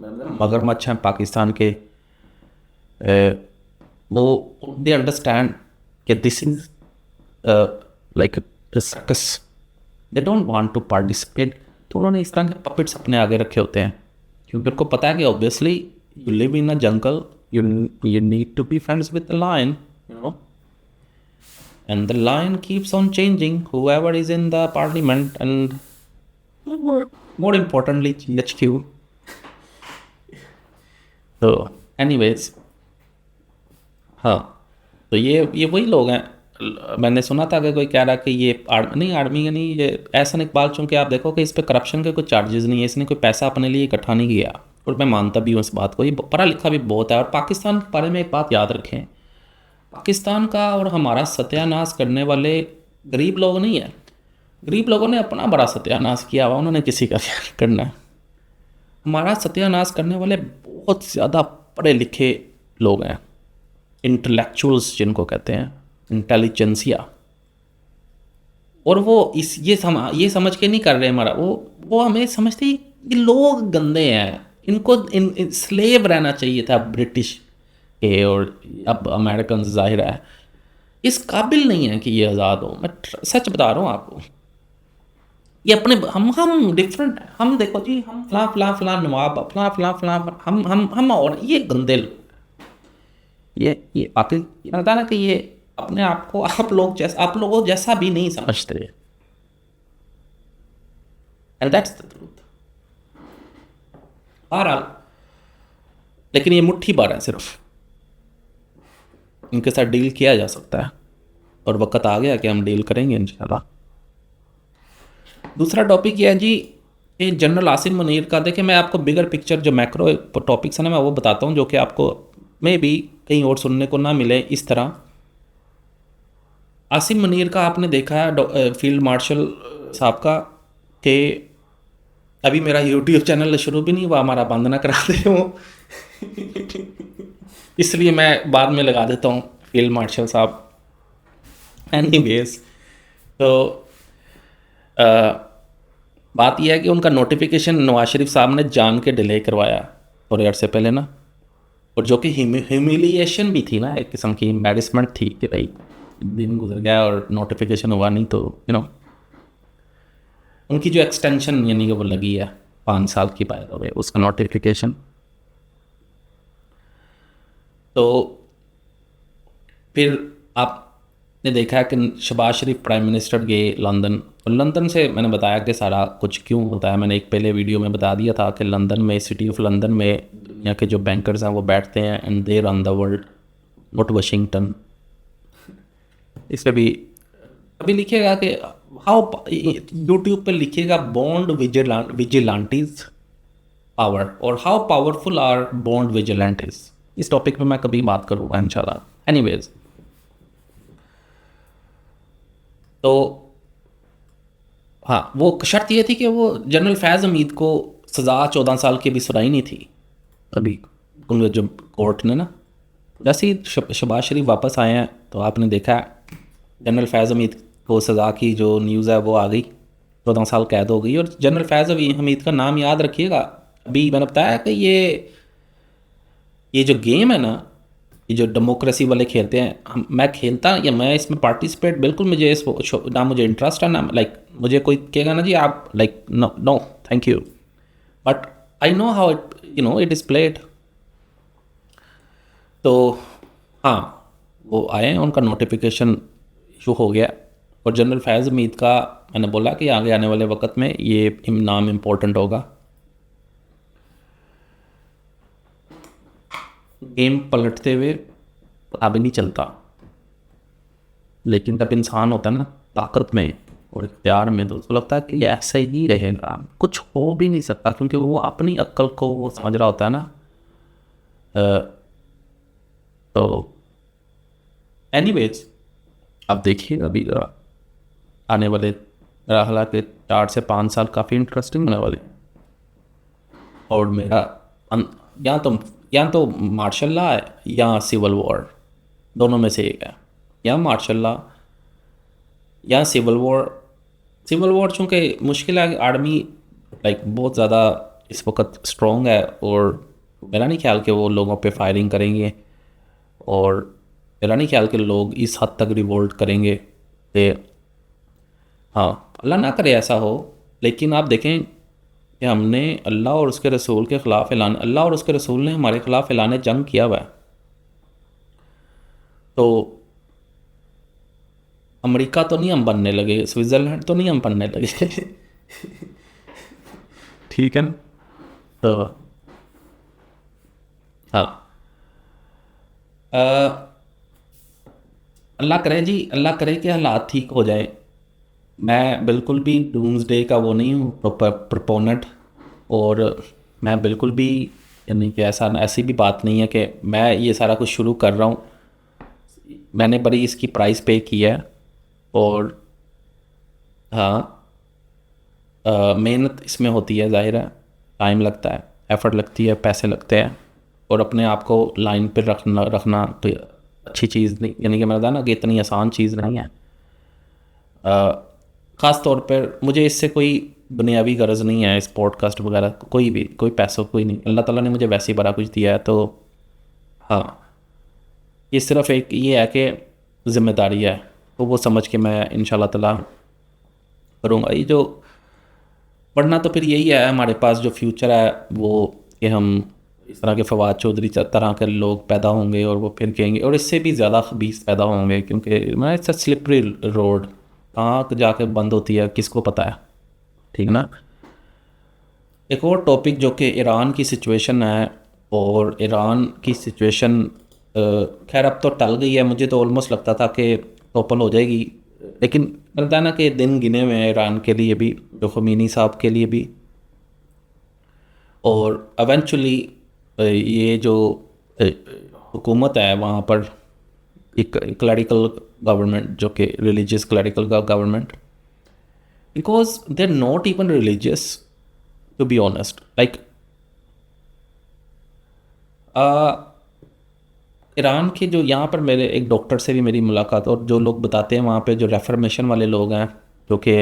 Speaker 1: मगरमच्छ हैं पाकिस्तान के, वो दे अंडरस्टैंड कि this is like circus, they don't want to participate. तो उन्होंने इस तरह के पपेट्स अपने आगे रखे होते हैं, क्योंकि उनको पता है कि obviously you live in a jungle, you need to be friends with the lion, you know, and the lion keeps on changing whoever is in the parliament, and more importantly GHQ. तो anyways, हाँ, तो ये वही लोग हैं। मैंने सुना था कि कोई कह रहा कि ये आर्मी का नहीं, ये एहसन इकबाल, चूँकि आप देखो कि इस पर करप्शन के कुछ चार्जेस नहीं है, इसने कोई पैसा अपने लिए इकट्ठा नहीं किया, और मैं मानता भी हूँ इस बात को। ये पढ़ा लिखा भी बहुत है। और पाकिस्तान के बारे में एक बात याद रखें, पाकिस्तान का और हमारा सत्यानाश करने वाले गरीब लोग नहीं है। गरीब लोगों ने अपना बड़ा सत्यानाश किया हुआ, उन्होंने किसी का क्या करना है। हमारा सत्यानाश करने वाले बहुत ज़्यादा पढ़े लिखे लोग हैं, इंटेलेक्चुअल्स जिनको कहते हैं, इंटेलिजेंसिया। और वो ये समझ के नहीं कर रहे हमारा, वो हमें समझते ही ये लोग गंदे हैं, इनको स्लेव रहना चाहिए था ब्रिटिश के, और अब अमेरिकन जाहिर है इस काबिल नहीं है कि ये आज़ाद हो। मैं सच बता रहा हूँ आपको, ये अपने हम डिफरेंट हैं। हम देखो जी, हम फला नवाब, फला हम और ये गंदे लोग, ये बाकी ये लगता है ना कि ये अपने आप को आप लोगों जैसा भी नहीं समझते, एंड दैट्स द ट्रूथ। बहरहाल, लेकिन ये मुट्ठी भर है सिर्फ, इनके साथ डील किया जा सकता है और वक्त आ गया कि हम डील करेंगे इंशाल्लाह। दूसरा टॉपिक ये है जी, ये जनरल आसिम मुनीर का। देखिए, मैं आपको बिगर पिक्चर जो मैक्रो टॉपिक्स हैं ना, मैं वो बताता हूँ जो कि आपको मे भी कहीं और सुनने को ना मिले इस तरह। आसिम मुनीर का आपने देखा है, फील्ड मार्शल साहब का, कि अभी मेरा यूट्यूब चैनल शुरू भी नहीं हुआ, हमारा बंद ना कराते हो इसलिए मैं बाद में लगा देता हूँ फील्ड मार्शल साहब। एनीवेज, तो बात यह है कि उनका नोटिफिकेशन नवाज शरीफ साहब ने जान के डिले करवाया थोड़े अर्से पहले ना, और जो कि ह्यूमिलिएशन भी थी ना, एक किस्म की एम्बैरेसमेंट थी कि भाई दिन गुजर गया और नोटिफिकेशन हुआ नहीं, तो उनकी जो एक्सटेंशन यानी कि वो लगी है 5 साल की बाय द वे, उसका नोटिफिकेशन। तो फिर आपने देखा कि शहबाज शरीफ प्राइम मिनिस्टर गए लंदन, और लंदन से मैंने बताया कि सारा कुछ क्यों होता है। मैंने एक पहले वीडियो में बता दिया था कि लंदन में, सिटी ऑफ लंदन में दुनिया के जो बैंकर्स हैं वो बैठते हैं, and they run the world, not Washington. इस पर भी अभी लिखिएगा कि हाउ, यूट्यूब पे लिखिएगा बॉन्ड विजिलेंटीज पावर, और how powerful are bond vigilantes. इस टॉपिक पे मैं कभी बात करूँगा इंशाल्लाह। एनीवेज, तो हाँ, वो शर्त ये थी कि वो जनरल फैज़ हमीद को सज़ा 14 साल की भी सुनाई नहीं थी अभी जो कोर्ट ने ना। जैसे ही शहबाज शरीफ वापस आए हैं तो आपने देखा जनरल फैज़ हमीद को सज़ा की जो न्यूज़ है वो आ गई, 14 साल कैद हो गई। और जनरल फैज़ हमीद का नाम याद रखिएगा। अभी मैंने बताया कि ये जो गेम है ना, ये जो डेमोक्रेसी वाले खेलते हैं, मैं खेलता या मैं इसमें पार्टिसिपेट, बिल्कुल मुझे ना मुझे इंटरेस्ट है ना, लाइक मुझे कोई कहेगा ना जी आप like no no thank you, but I know how it is played. तो हाँ, वो आए हैं, उनका नोटिफिकेशन इशू हो गया, और जनरल फैज़ हमीद का मैंने बोला कि आगे आने वाले वक्त में ये नाम इम्पोर्टेंट होगा। गेम पलटते हुए पता भी नहीं चलता, लेकिन जब इंसान होता है ना ताकत में और इख्तियार में, तो उसको लगता है कि ये ऐसा ही रहेगा, कुछ हो भी नहीं सकता, क्योंकि वो अपनी अक्ल को वो समझ रहा होता है ना। तो एनीवेज, अब देखिए अभी आने वाले हालांकि 4 से 5 साल काफ़ी इंटरेस्टिंग होने वाले, और मेरा या तो मार्शल लॉ है या सिविल वॉर, दोनों में से एक है, या मार्शल लॉ या सिविल वॉर। सिविल वॉर चूँकि मुश्किल है, आर्मी लाइक बहुत ज़्यादा इस वक्त स्ट्रॉन्ग है, और मेरा नहीं ख्याल कि वो लोगों पे फायरिंग करेंगे, और मेरा नहीं ख्याल कि लोग इस हद तक रिवोल्ट करेंगे कि हाँ, अल्लाह ना करे ऐसा हो। लेकिन आप देखें कि हमने अल्लाह और उसके रसूल के ख़िलाफ़ अल्लाह और उसके रसूल ने हमारे ख़िलाफ़ ऐलान जंग किया हुआ है। तो अमेरिका तो नहीं हम बनने लगे, स्विट्ज़रलैंड तो नहीं हम बनने लगे ठीक है ना। तो हाँ, अल्लाह करे जी, अल्लाह करे कि हालात ठीक हो जाए। मैं बिल्कुल भी डूम्सडे का वो नहीं हूँ प्रोपोनेंट, और मैं बिल्कुल भी यानी कि ऐसी भी बात नहीं है कि मैं ये सारा कुछ शुरू कर रहा हूँ। मैंने बड़ी इसकी प्राइस पे की है, और हाँ, मेहनत इसमें होती है, ज़ाहिर है टाइम लगता है, एफ़र्ट लगती है, पैसे लगते हैं, और अपने आप को लाइन पर रखना तो अच्छी चीज़ नहीं, यानी कि मैं बताया ना कि इतनी आसान चीज़ नहीं है। ख़ास तौर पर मुझे इससे कोई दुनियावी गरज नहीं है, इस पॉडकास्ट वगैरह कोई भी, कोई पैसों कोई नहीं, अल्लाह ताला ने मुझे वैसे ही बड़ा कुछ दिया है। तो हाँ, ये सिर्फ़ एक ये है कि ज़िम्मेदारी है, तो वो समझ के मैं इंशाल्लाह ताला करूँगा। ये जो वरना तो फिर यही है हमारे पास जो फ्यूचर है वो, कि हम इस तरह के फवाद चौधरी तरह के लोग पैदा होंगे और वो फिर कहेंगे, और इससे भी ज़्यादा खबीस पैदा होंगे, क्योंकि मैं इट्स स्लिपरी रोड, कहाँ जाके बंद होती है किसको पता है, ठीक ना। एक और टॉपिक जो कि ईरान की सिचुएशन है, और ईरान की सिचुएशन खैर अब तो टल गई है, मुझे तो ऑलमोस्ट लगता था कि टॉपल हो जाएगी, लेकिन लगता है ना कि दिन गिने हुए हैं ईरान के लिए भी, जो खमीनी साहब के लिए भी। और एवेंचुअली ये जो हुकूमत है वहाँ पर, एक क्लरिकल गवर्नमेंट, जो कि religious clerical government, because they are not even religious to be honest, like Iran के जो यहाँ पर, मेरे एक डॉक्टर से भी मेरी मुलाकात, और जो लोग बताते हैं वहाँ पे जो रेफर्मेशन वाले लोग हैं, जो कि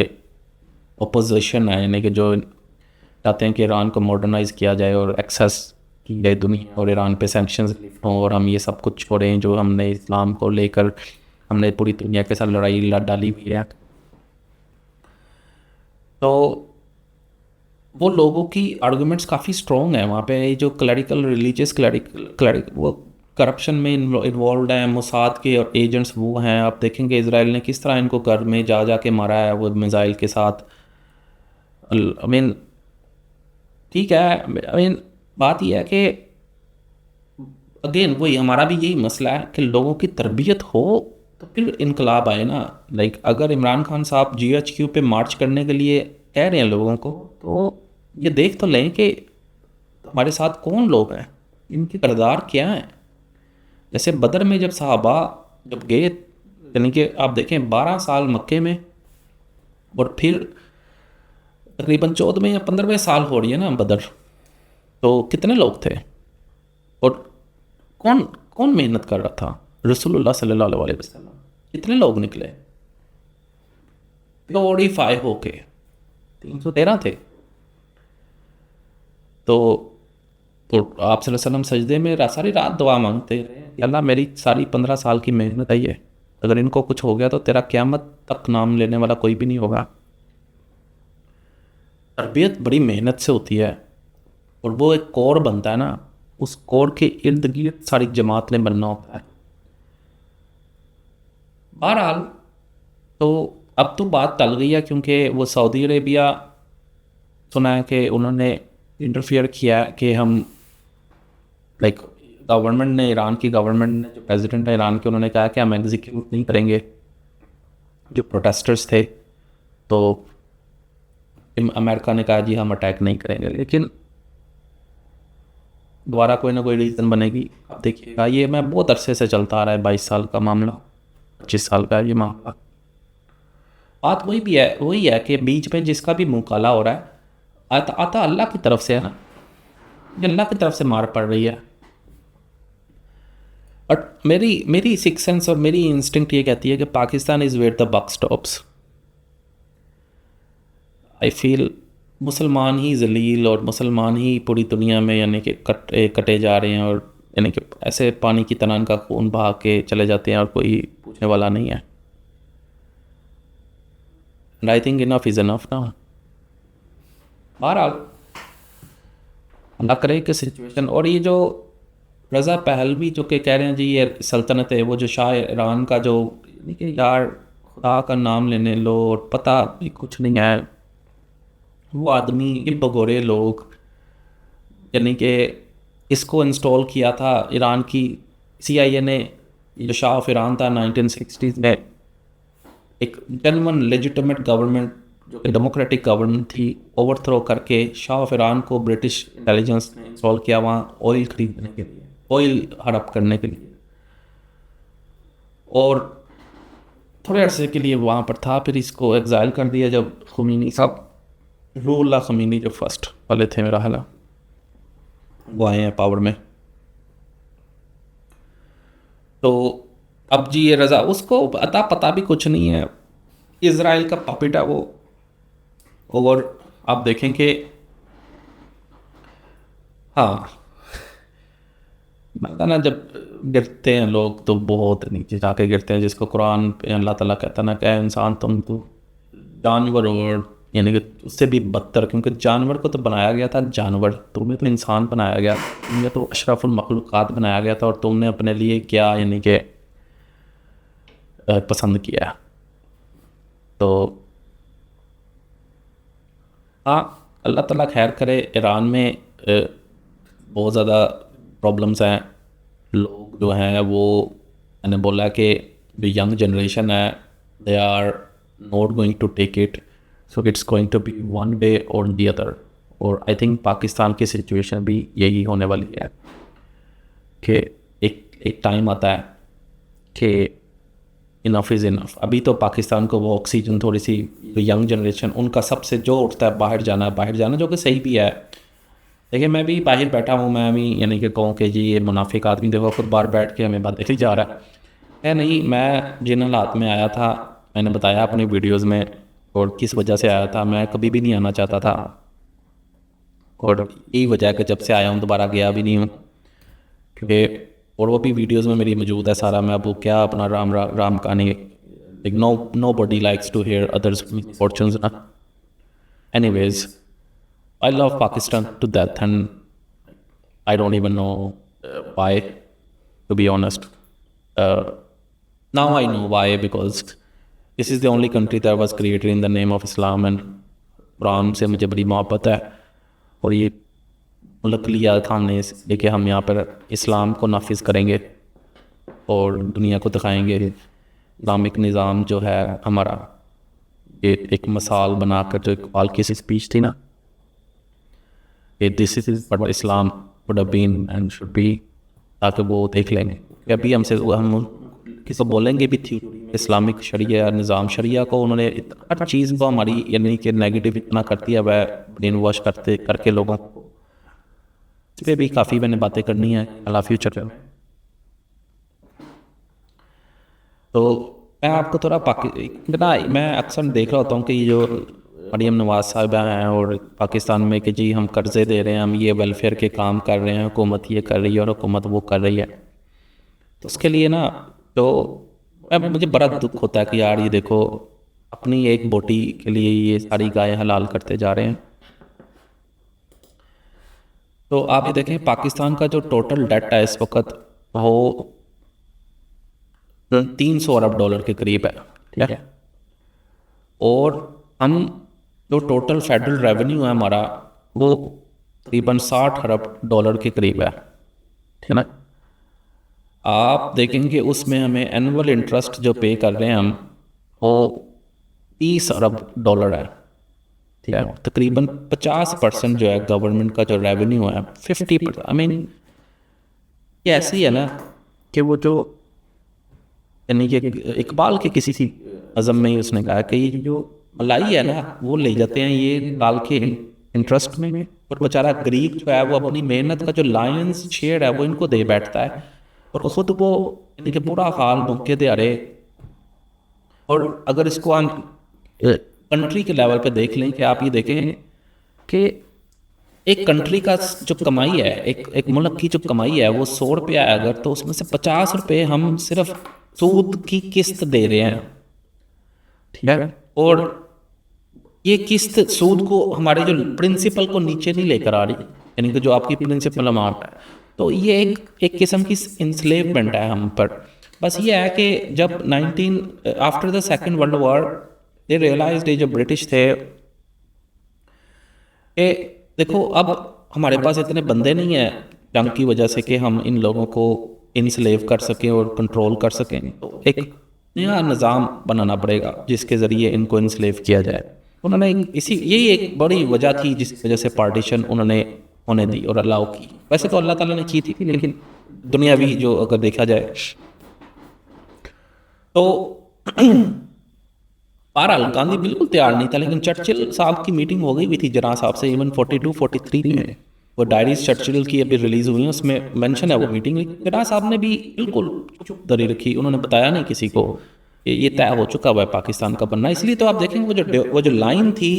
Speaker 1: अपोजिशन है, यानी कि जो चाहते हैं कि ईरान को मॉडर्नाइज़ किया जाए और एक्सेस की जाए दुनिया, और ईरान पे सैंक्शंस लिफ्ट हों, और हम ये सब कुछ छोड़ें जो हमने इस्लाम को लेकर हमने पूरी दुनिया के साथ लड़ाई डाली हुई है। तो वो लोगों की आर्गूमेंट्स काफ़ी स्ट्रॉन्ग है वहाँ पे। ये जो क्लरिकल रिलीजियस क्लरिक वो करप्शन में इन्वॉल्व हैं, मोसाद के और एजेंट्स वो हैं। आप देखेंगे इसराइल ने किस तरह इनको घर में जा जा के मारा है वो मिसाइल के साथ। आई मीन ठीक है, आई मीन बात यह है कि अगेन वही हमारा भी यही मसला है कि लोगों की तरबियत हो तो फिर इनकलाब आए ना। लाइक अगर इमरान खान साहब GHQ पे मार्च करने के लिए कह रहे हैं लोगों को, तो ये देख तो लें कि हमारे साथ कौन लोग हैं, इनकी किरदार क्या है। जैसे बदर में जब सहाबा जब गए, यानी कि आप देखें 12 साल मक्के में, और फिर तकरीबन 14वें या 15वें साल हो रही है ना बदर, तो कितने लोग थे और कौन कौन मेहनत कर रहा था? रसूलुल्लाह सल्लल्लाहु अलैहि वसल्लम। कितने लोग निकले? 45 होके 313 थे। तो तो आप सल्लल्लाहु अलैहि वसल्लम सजदे में सारी रात दुआ मांगते रहे, अल्लाह मेरी सारी 15 साल की मेहनत आई है, अगर इनको कुछ हो गया तो तेरा क़यामत तक नाम लेने वाला कोई भी नहीं होगा। तरबियत बड़ी मेहनत से होती है, और वो एक कोर बनता है ना, उस कोर के इर्द गिर्द सारी जमात ने बनना होता है। बहरहाल तो अब तो बात टल गई है, क्योंकि वो सऊदी अरेबिया सुना है कि उन्होंने इंटरफियर किया कि हम लाइक गवर्नमेंट ने, ईरान की गवर्नमेंट ने, जो प्रेसिडेंट है ईरान के, उन्होंने कहा कि हम एग्जीक्यूट नहीं करेंगे जो प्रोटेस्टर्स थे। तो अमेरिका ने कहा जी हम अटैक नहीं करेंगे, लेकिन दोबारा कोई ना कोई रीज़न बनेगी। अब देखिएगा, ये मैं बहुत अरसे से चलता आ रहा है, 22 साल का मामला, 25 साल का ये मामला। बात वही है कि बीच में जिसका भी मुंह काला हो रहा है, आता अल्लाह की तरफ से है ना, ये अल्लाह की तरफ से मार पड़ रही है। और मेरी सिक्स सेंस और मेरी इंस्टिंक्ट ये कहती है कि Pakistan is where the buck stops. I feel मुसलमान ही जलील और मुसलमान ही पूरी दुनिया में यानी कि कटे जा रहे हैं, और यानी कि ऐसे पानी की तरह इनका खून बहा के चले जाते हैं और कोई पूछने वाला नहीं है। And I think enough is enough ना। बहरहाल अल्लाह करे कि सिचुएशन, और ये जो रज़ा पहलवी जो कि कह रहे हैं जी ये सल्तनत है, वो जो शाह ईरान का जो, यानी कि यार खुदा का नाम लेने लो और पता भी कुछ नहीं है, वो आदमी ये भगोरे लोग, यानी कि इसको इंस्टॉल किया था ईरान की CIA ने। जो शाह ऑफ ईरान था 1960s में, एक जेन्युइन लेजिटिमेट गवर्नमेंट जो कि डेमोक्रेटिक गवर्नमेंट थी, ओवरथ्रो करके शाह ऑफ ईरान को ब्रिटिश इंटेलिजेंस ने इंस्टॉल किया वहाँ ऑयल खरीदने के लिए, ऑयल हड़प करने के लिए, और थोड़े अरसे के लिए वहाँ पर था, फिर इसको एग्जाइल कर दिया जब खुमीनी साहब, रूहुल्लाह ख़मीनी जो फर्स्ट वाले थे मेरा ख्याल, वो आए हैं पावर में। तो अब जी ये रज़ा, उसको पता भी कुछ नहीं है, इज़राइल का पपेट है वो। और आप देखें कि हाँ, पता ना जब गिरते हैं लोग तो बहुत नीचे जाके गिरते हैं, जिसको कुरान पे अल्लाह ताला कहता ना कि इंसान तुम तो जानवर और यानी कि उससे भी बदतर, क्योंकि जानवर को तो बनाया गया था जानवर, तुम्हें तो इंसान बनाया गया, तुम्हें तो अशरफुल मखलूक़ात बनाया गया था, और तुमने अपने लिए क्या यानी कि पसंद किया। तो हाँ, अल्लाह ताला खैर करे। ईरान में बहुत ज़्यादा प्रॉब्लम्स हैं। लोग जो हैं वो, मैंने बोला कि जो यंग जनरेशन है, they are not going to take it, so it's going to be one way और दी अदर। और आई थिंक पाकिस्तान की सिचुएशन भी यही होने वाली है कि एक टाइम आता है कि इनफ इज़ इनफ। अभी तो पाकिस्तान को वो ऑक्सीजन थोड़ी सी, जो यंग जनरेशन उनका सबसे जो उठता है बाहर जाना, जो कि सही भी है। देखिए मैं भी बाहर बैठा हूँ, मैं भी यानी कि कहूँ कि जी ये मुनाफिक आदमी देखो खुद बाहर बैठ के हमें बात ही जा रहा है नहीं। मैं जिन हालात में आया था, मैंने बताया अपनी वीडियोस में, और किस वजह से आया था। मैं कभी भी नहीं आना चाहता था, और यही वजह है कि जब से आया हूँ दोबारा गया भी नहीं हूँ, क्योंकि और वो भी वीडियोस में मेरी मौजूद है सारा। मैं अब वो क्या अपना राम कहानी, like nobody likes to hear others fortunes ना। Anyways, I love Pakistan to death, and I don't even know why, to be honest. Now I know why, because this is the only country that was created in the name of Islam, and Quran से मुझे बड़ी मोहब्बत है, और ये मुल्क लिया था हमने इसलिए कि हम यहाँ पर इस्लाम को नाफिज करेंगे और दुनिया को दिखाएंगे इस्लामिक निज़ाम जो है हमारा। ये एक मिसाल बनाकर, जो इकबाल की स्पीच थी ना, this is what Islam would have been and should be, ताकि वो देख लेंगे। अभी हमसे हम किसी को बोलेंगे भी थी इस्लामिक शरिया निज़ाम, शरिया को उन्होंने हर चीज़ को हमारी यानी कि नेगेटिव इतना कर दिया वह ब्रेन वॉश करके लोगों को। इस पर भी काफ़ी मैंने बातें करनी है अल्लाह फ्यूचर में। तो मैं आपको थोड़ा मैं अक्सर देख रहा होता हूँ कि ये जो मरीम नवाज साहिबा हैं और पाकिस्तान में कि जी हम कर्ज़े दे रहे हैं, हम ये वेलफेयर के काम कर रहे हैं, हुकूमत ये कर रही है और हुकूमत वो कर रही है। तो उसके लिए ना तो मुझे बड़ा दुख होता है कि यार ये देखो अपनी एक बोटी के लिए ये सारी गायें हलाल करते जा रहे हैं। तो आप ये देखें पाकिस्तान का जो टोटल डेट है इस वक्त वो 300 अरब डॉलर के करीब है, ठीक है। और हम जो टोटल फेडरल रेवेन्यू है हमारा वो तकरीबन 60 अरब डॉलर के करीब है, ठीक है ना। आप देखेंगे उसमें हमें एनुअल इंटरेस्ट जो पे कर रहे हैं हम वो 30 अरब डॉलर है, ठीक है। तकरीबन 50% जो है गवर्नमेंट का जो रेवेन्यू है 50%। आई मीन ये ऐसी है ना कि वो जो यानी कि इकबाल के किसी सी अज़म में ही उसने कहा कि ये जो मलाई है ना वो ले जाते हैं ये डाल के इंटरेस्ट में, और बेचारा गरीब जो है वो अपनी मेहनत का जो लायंस शेयर है वो इनको दे बैठता है, और खुद वो यानी कि बुरा हाल भूखे दिहाड़े। और अगर इसको हम कंट्री के लेवल पे देख लें कि आप ये देखें कि एक कंट्री का जो कमाई है, एक मुल्क की जो कमाई है वो 100 रुपया है अगर, तो उसमें से 50 रुपये हम सिर्फ सूद की किस्त दे रहे हैं, ठीक है। और ये किस्त सूद को हमारे जो प्रिंसिपल को नीचे नहीं लेकर आ रही, यानी कि जो आपकी प्रिंसिपल अमाउंट है, तो ये एक किस्म की इंस्लेवमेंट है हम पर। बस ये है कि जब after the second world war they realised, जो ब्रिटिश थे कि देखो अब हमारे पास इतने बंदे नहीं हैं जंग की वजह से कि हम इन लोगों को इंस्लेव कर सकें और कंट्रोल कर सकें, तो एक नया निज़ाम बनाना पड़ेगा जिसके ज़रिए इनको इंस्लेव किया जाए। उन्होंने यही एक बड़ी वजह थी जिस वजह से पार्टीशन उन्होंने होने दी और अलाउ की। वैसे तो अल्लाह ताला ने की थी, लेकिन दुनियावी जो अगर देखा जाए तो बहरहाल गांधी बिल्कुल तैयार नहीं था, लेकिन चर्चिल साहब की मीटिंग हो गई हुई थी जना साहब से, इवन 42-43 में वो डायरीज चर्चिल की अभी रिलीज हुई है, उसमें मेंशन है वो मीटिंग। जना साहब ने भी बिल्कुल चुप दरी रखी, उन्होंने बताया नहीं किसी को कि ये तय हो चुका हुआ है पाकिस्तान का बनना। इसलिए तो आप देखेंगे वो जो लाइन थी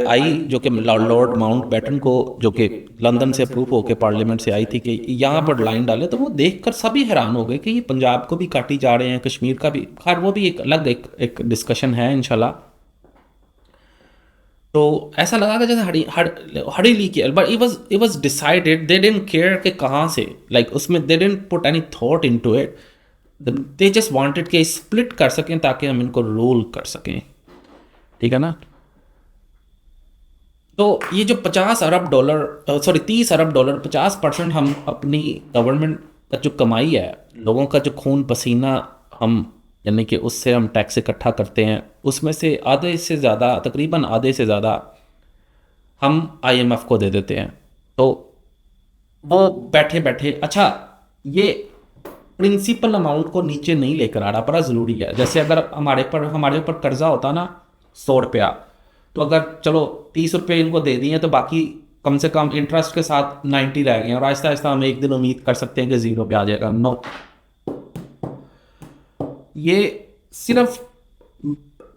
Speaker 1: आई जो कि लॉर्ड माउंट बैटन को, जो कि लंदन से अप्रूव होकर पार्लियामेंट से आई थी कि यहाँ पर लाइन डाले, तो वो देखकर सभी हैरान हो गए कि ये पंजाब को भी काटी जा रहे हैं, कश्मीर का भी। खैर वो भी एक अलग एक डिस्कशन है इंशाल्लाह। तो ऐसा लगा कि जैसे हड़ीली किया, but it was decided, they didn't care कि कहाँ से, लाइक उसमें they didn't put any thought into it, they just wanted कि स्प्लिट कर सकें ताकि हम इनको रोल कर सकें, ठीक है ना। तो ये जो 50 अरब डॉलर, सॉरी 30 अरब डॉलर, 50% हम अपनी गवर्नमेंट का जो कमाई है, लोगों का जो खून पसीना हम, यानी कि उससे हम टैक्स इकट्ठा करते हैं, उसमें से आधे से ज़्यादा, तकरीबन आधे से ज़्यादा हम आईएमएफ को दे देते हैं। तो वो बैठे बैठे, अच्छा ये प्रिंसिपल अमाउंट को नीचे नहीं लेकर आ रहा, बड़ा ज़रूरी है। जैसे अगर हमारे ऊपर कर्जा होता ना 100 रुपया, तो अगर चलो 30 रुपये इनको दे दिए तो बाकी कम से कम इंटरेस्ट के साथ 90 रह गए, और आहिस्ता आहिस्ता हम एक दिन उम्मीद कर सकते हैं कि ज़ीरो पे आ जाएगा। नो, ये सिर्फ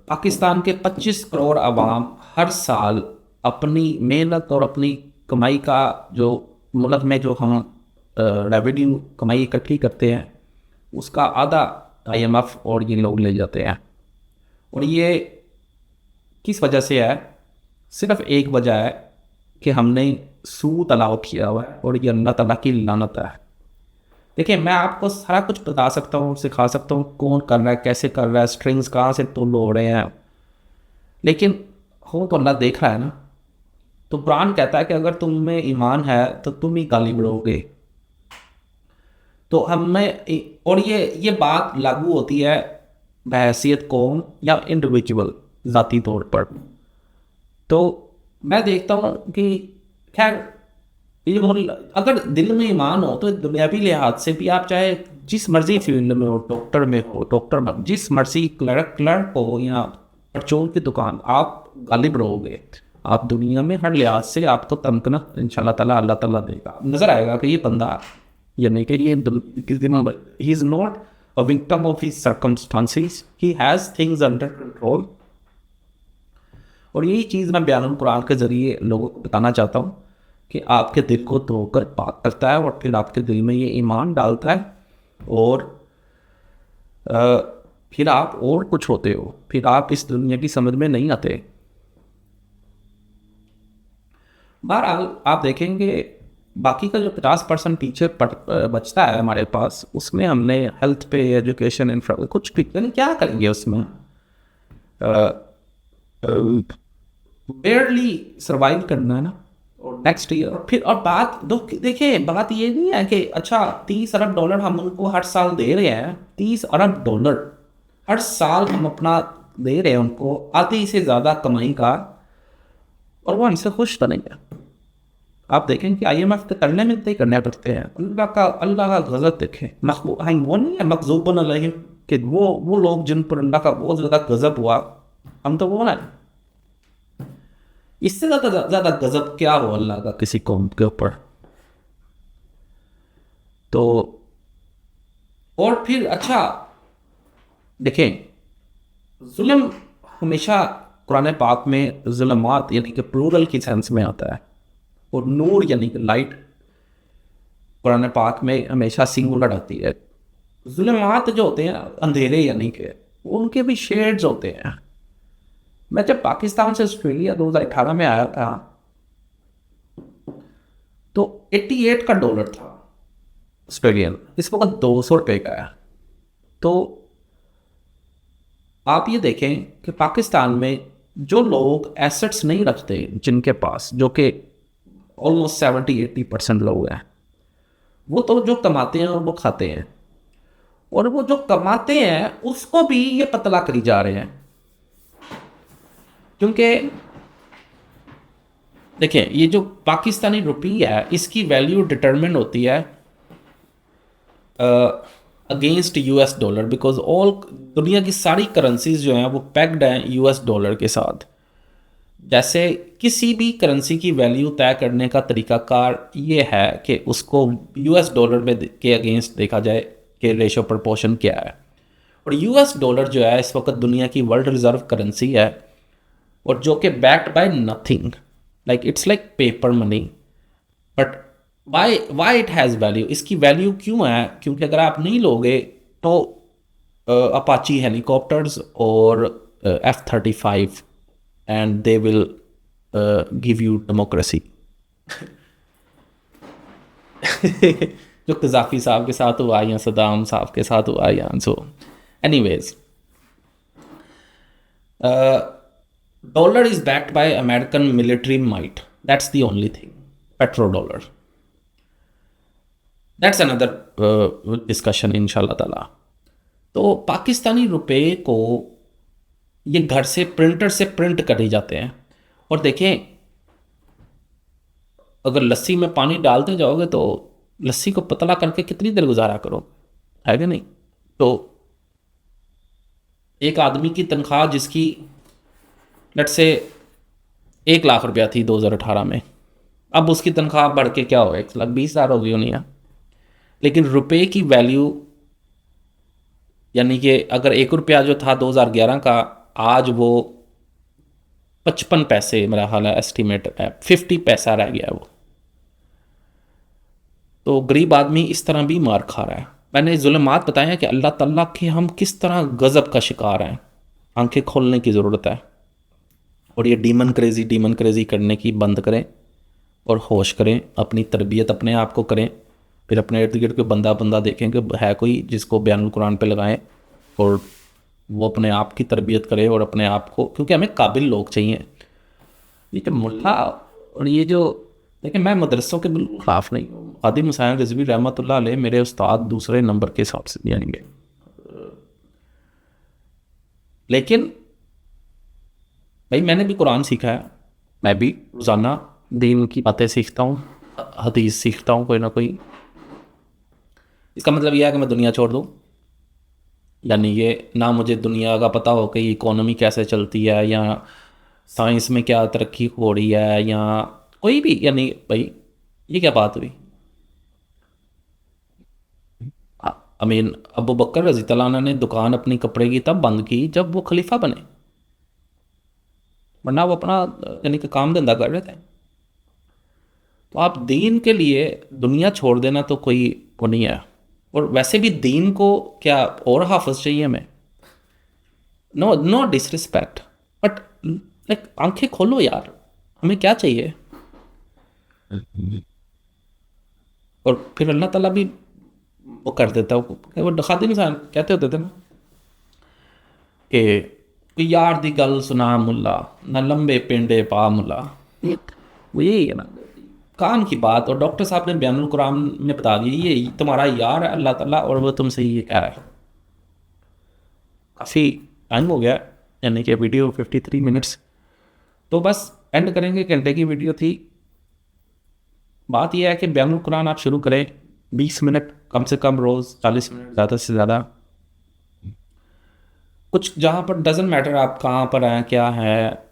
Speaker 1: पाकिस्तान के 25 करोड़ आवाम हर साल अपनी मेहनत और अपनी कमाई का, जो मुल्क में जो हम रेवेन्यू कमाई इकट्ठी करते हैं, उसका आधा आईएमएफ और ये लोग ले जाते हैं। और ये किस वजह से है? सिर्फ एक वजह है कि हमने सूद अलाउ किया हुआ है, और ये अल्लाह ताला की लानत है। देखिए, मैं आपको सारा कुछ बता सकता हूँ, सिखा सकता हूँ कौन कर रहा है, कैसे कर रहा है, स्ट्रिंग्स कहाँ से तुल हो रहे हैं, लेकिन हो तो अल्लाह देख रहा है ना। तो कुरान कहता है कि अगर तुम में ईमान है तो तुम ही गाली बढ़ोगे। तो हमें, और ये बात लागू होती है बहैसियत कौम या इंडिविजुअल, ज़ाती तौर पर। तो मैं देखता हूँ कि खैर, ये अगर दिल में ईमान हो तो दुनियावी लिहाज से भी आप चाहे जिस मर्जी फील्ड में हो, डॉक्टर में हो, जिस मर्जी क्लर्क हो या परचून की दुकान, आप गालिब रहोगे। आप दुनिया में हर लिहाज से आपको तमकना इंशाल्लाह ताला अल्लाह ताला देगा, नजर आएगा कि ये बंदा, यानी कि ये he is not a victim of his circumstances, he has things under control. और यही चीज़ मैं बयान कुरान के ज़रिए लोगों को बताना चाहता हूँ कि आपके दिल को धोकर पाक करता है, और फिर आपके दिल में ये ईमान डालता है, और फिर आप और कुछ होते हो, फिर आप इस दुनिया की समझ में नहीं आते। बहरहाल आप देखेंगे बाकी का जो 50% पीछे बचता है हमारे पास, उसमें हमने हेल्थ पे, एजुकेशन, इंफ्रा, कुछ क्या करेंगे उसमें? बेयरली सर्वाइव करना है ना, और नेक्स्ट ईयर फिर। और बात देखिए, बात ये नहीं है कि अच्छा 30 अरब डॉलर हम उनको हर साल दे रहे हैं, 30 अरब डॉलर हर साल हम अपना दे रहे हैं उनको, आधी से ज़्यादा कमाई का, और वो हमसे खुश तो नहीं है। आप देखें कि आईएमएफ के करने में तय करने पड़ते हैं, अल्लाह का गज़ब देखें, वो नहीं है मखज़ूबन अलैहिम, कि वो लोग जिन पर अल्लाह का बहुत ज़्यादा गज़ब हुआ, हम तो वो ना, इससे ज़्यादा गज़ब क्या हो अल्लाह का किसी कौम के ऊपर। तो और फिर अच्छा देखें, जुल्म हमेशा कुरान पाक में जुल्मात यानी कि प्लूरल की सेंस में आता है, और नूर यानी कि लाइट कुरान पाक में हमेशा सिंगुलर आती है। जुल्मात जो होते हैं अंधेरे, यानी कि उनके भी शेड्स होते हैं। मैं जब पाकिस्तान से ऑस्ट्रेलिया 2018 में आया था तो 88 का डॉलर था ऑस्ट्रेलियन, इस वक्त 200 रुपये का है। तो आप ये देखें कि पाकिस्तान में जो लोग एसेट्स नहीं रखते, जिनके पास, जो कि ऑलमोस्ट 70-80% लोग हैं, वो तो जो कमाते हैं और वो खाते हैं, और वो जो कमाते हैं उसको भी ये पतला करी जा रहे हैं। क्योंकि देखिए, ये जो पाकिस्तानी रुपी है, इसकी वैल्यू डिटरमिन होती है against US dollar, because all दुनिया की सारी करेंसीज जो हैं वो पैक्ड हैं यूएस डॉलर के साथ। जैसे किसी भी करेंसी की वैल्यू तय करने का तरीकाकार ये है कि उसको यूएस डॉलर में के अगेंस्ट देखा जाए कि रेशो प्रपोर्शन क्या है। और यूएस डॉलर जो है इस वक्त दुनिया की वर्ल्ड रिजर्व करेंसी है, और जो कि backed by nothing, like it's like paper money, but why it has value. इसकी वैल्यू क्यों है? क्योंकि अगर आप नहीं लोगे तो अपाची हेलीकॉप्टर्स और F-35 and they will give you democracy. जो कज़ाफ़ी साहब के साथ हुआ या सदाम साहब के साथ हुआ या so anyways, dollar is backed by American military might, that's the only thing, petro dollar, that's another discussion इंशाल्लाह ताला। तो पाकिस्तानी रुपए को ये घर से प्रिंटर से प्रिंट करे जाते हैं। और देखें, अगर लस्सी में पानी डालते जाओगे तो लस्सी को पतला करके कितनी देर गुजारा करो, है कि नहीं? तो एक आदमी की तनख्वाह जिसकी लेट से 1 लाख रुपया थी 2018 में, अब उसकी तनख्वाह बढ़ के क्या हो 1,20,000 हो गई होनी है। लेकिन रुपए की वैल्यू, यानी कि अगर 1 रुपया जो था 2011 का, आज वो 55 पैसे मेरा हाल है, एस्टिमेट है 50 पैसा रह गया वो। तो गरीब आदमी इस तरह भी मार खा रहा है। मैंने जुल्मात बताया कि अल्लाह ताला के हम किस तरह गज़ब का शिकार हैं। आंखें खोलने की ज़रूरत है और ये डीमन क्रेज़ी करने की बंद करें और होश करें, अपनी तरबियत अपने आप को करें, फिर अपने इर्द गिर्द कोई बंदा देखें कि है कोई जिसको बयानुल कुरान पे लगाएं और वो अपने आप की तरबियत करे और अपने आप को, क्योंकि हमें काबिल लोग चाहिए। ये जो मुल्ला और ये जो, देखिए मैं मदरसों के बिल्कुल ख़िलाफ़ नहीं हूँ। आदिम हुसैन रिजवी रहमतुल्लाह अलैह मेरे उस्ताद दूसरे नंबर के हिसाब से जाएंगे, लेकिन भाई मैंने भी कुरान सीखा है, मैं भी रोज़ाना दीन की बातें सीखता हूँ, हदीस सीखता हूँ कोई ना कोई। इसका मतलब यह है कि मैं दुनिया छोड़ दूँ? यानी ये ना मुझे दुनिया का पता हो कि इकोनॉमी कैसे चलती है या साइंस में क्या तरक्की हो रही है या कोई भी, यानी भाई ये क्या बात हुई? अमीन अबू बकर रज़ी अल्लाह अन्हु ने दुकान अपनी कपड़े की तब बंद की जब वो खलीफा बने, वरना वो अपना यानी कि काम धंधा कर रहे थे। तो आप दीन के लिए दुनिया छोड़ देना तो कोई वो नहीं है। और वैसे भी दीन को क्या और हाफिज चाहिए हमें? नो डिसरिस्पेक्ट, बट लाइक आंखें खोलो यार, हमें क्या चाहिए? और फिर अल्लाह ताला भी वो कर देता है। वो खादिम इंसान कहते होते थे ना कि यार दी गल सुना मुल्ला ना लंबे पेंडे पा मुल्ला, वो यही है ना कान की बात। और डॉक्टर साहब ने बयानुल कुरान में बता दिया ये तुम्हारा यार है अल्लाह ताला और वो तुमसे ये कह रहा है। काफ़ी टाइम हो गया, यानी कि वीडियो 53 मिनट्स, तो बस एंड करेंगे, घंटे की वीडियो थी। बात यह है कि बयानुल कुरान आप शुरू करें 20 मिनट कम से कम रोज़, 40 मिनट ज़्यादा से ज़्यादा। कुछ जहाँ पर डजेंट मैटर आप कहाँ पर हैं, क्या है,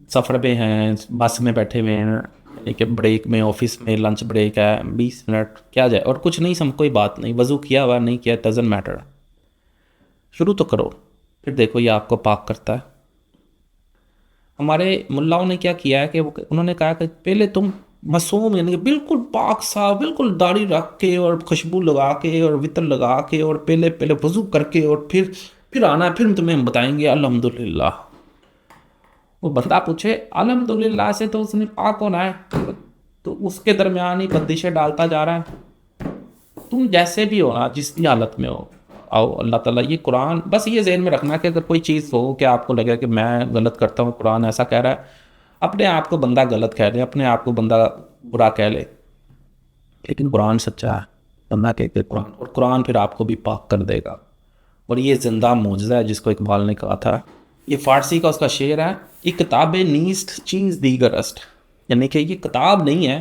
Speaker 1: सफ़र पे हैं, बस में बैठे हुए हैं, एक ब्रेक में, ऑफिस में लंच ब्रेक है, 20 मिनट क्या जाए। और कुछ नहीं, सब कोई बात नहीं, वज़ू किया हुआ नहीं किया, डजेंट मैटर, शुरू तो करो, फिर देखो ये आपको पाक करता है। हमारे मुल्लाओं ने क्या किया है कि उन्होंने कहा कि पहले तुम मासूम, यानी कि बिल्कुल पाक साफ, बिल्कुल दाढ़ी रख के और खुशबू लगा के और वितर लगा के और पहले वज़ू करके और फिर आना, फिर तुम्हें हम बताएंगे अल्हम्दुलिल्लाह। वो बंदा पूछे अल्हम्दुलिल्लाह से तो उसने पाक होना है, तो उसके दरमियान ही बंदिशें डालता जा रहा है। तुम जैसे भी हो ना, जिस भी हालत में हो, आओ अल्लाह ताला ये कुरान, बस ये ज़हन में रखना कि अगर कोई चीज़ हो कि आपको लगे कि मैं गलत करता हूँ, कुरान ऐसा कह रहा है, अपने आप को बंदा गलत कह ले, अपने आप को बंदा बुरा कह ले, लेकिन कुरान सच्चा है, बंदा कहते कुरान, और कुरान फिर आपको भी पाक कर देगा। और ये ज़िंदा मौजज़ा है जिसको इकबाल ने कहा था। ये फ़ारसी का उसका शेर है, ये किताब नीस्ट चीज़ दीगर अस्ट, यानी कि ये किताब नहीं है,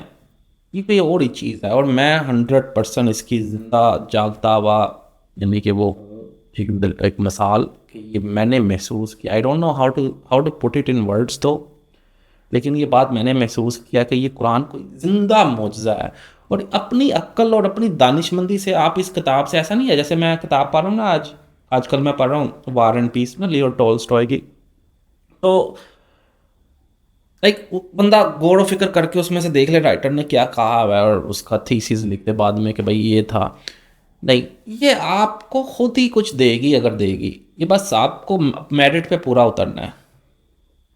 Speaker 1: ये कोई और ही चीज़ है। और मैं 100% इसकी ज़िंदा जागता हुआ, यानी कि वो एक मिसाल कि ये मैंने महसूस किया। I don't know how to put it in words, तो लेकिन ये बात मैंने महसूस किया कि ये कुरान कोई ज़िंदा मौजज़ा है। और अपनी अक्ल और अपनी दानिशमंदी से आप इस किताब से, ऐसा नहीं है जैसे मैं किताब पढ़ रहा हूँ ना, आजकल मैं पढ़ रहा हूँ वार एंड पीस ना, लियो टॉल्स्टॉय की, तो लाइक बंदा गौर फिक्र करके उसमें से देख ले राइटर ने क्या कहा है और उसका थीसिस लिख दे बाद में कि भाई ये था। नहीं, ये आपको खुद ही कुछ देगी, अगर देगी, ये बस आपको मेरिट पे पूरा उतरना है।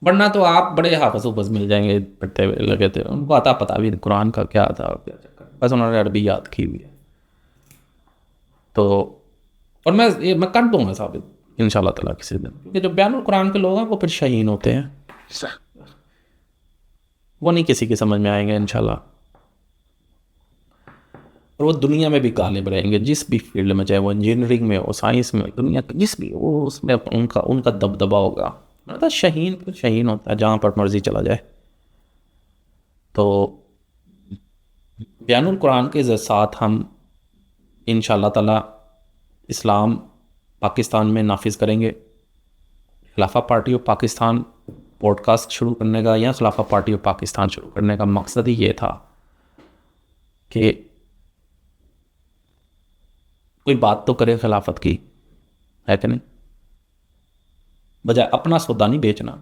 Speaker 1: वरना तो आप बड़े हाफिज उफिज मिल जाएंगे पढ़ते हुए लगे थे, उनको आता पता भी नहीं कुरान का क्या था और क्या चक्कर, बस उन्होंने अरबी याद की हुई है। तो और मैं कर दूंगा साबित इंशाल्लाह ताला किसी दिन, क्योंकि जो बयानुल कुरान के लोग हैं वो फिर शहीन होते हैं, वो नहीं किसी की समझ में आएंगे इंशाल्लाह, और वो दुनिया में भी गालिब रहेंगे जिस भी फील्ड में, चाहे वो इंजीनियरिंग में हो, साइंस में हो, दुनिया जिस भी हो, उसमें उनका उनका दबदबा होगा। मतलब शहीन फिर शहीन होता है जहाँ पर मर्जी चला जाए। तो बयानुल कुरान के साथ हम इंशाल्लाह ताला इस्लाम पाकिस्तान में नाफिज करेंगे। खिलाफा पार्टी ऑफ पाकिस्तान पॉडकास्ट शुरू करने का या खिलाफा पार्टी ऑफ पाकिस्तान शुरू करने का मकसद ही ये था कि कोई बात तो करे खिलाफत की, है कि नहीं, बजाय अपना सौदा नहीं बेचना,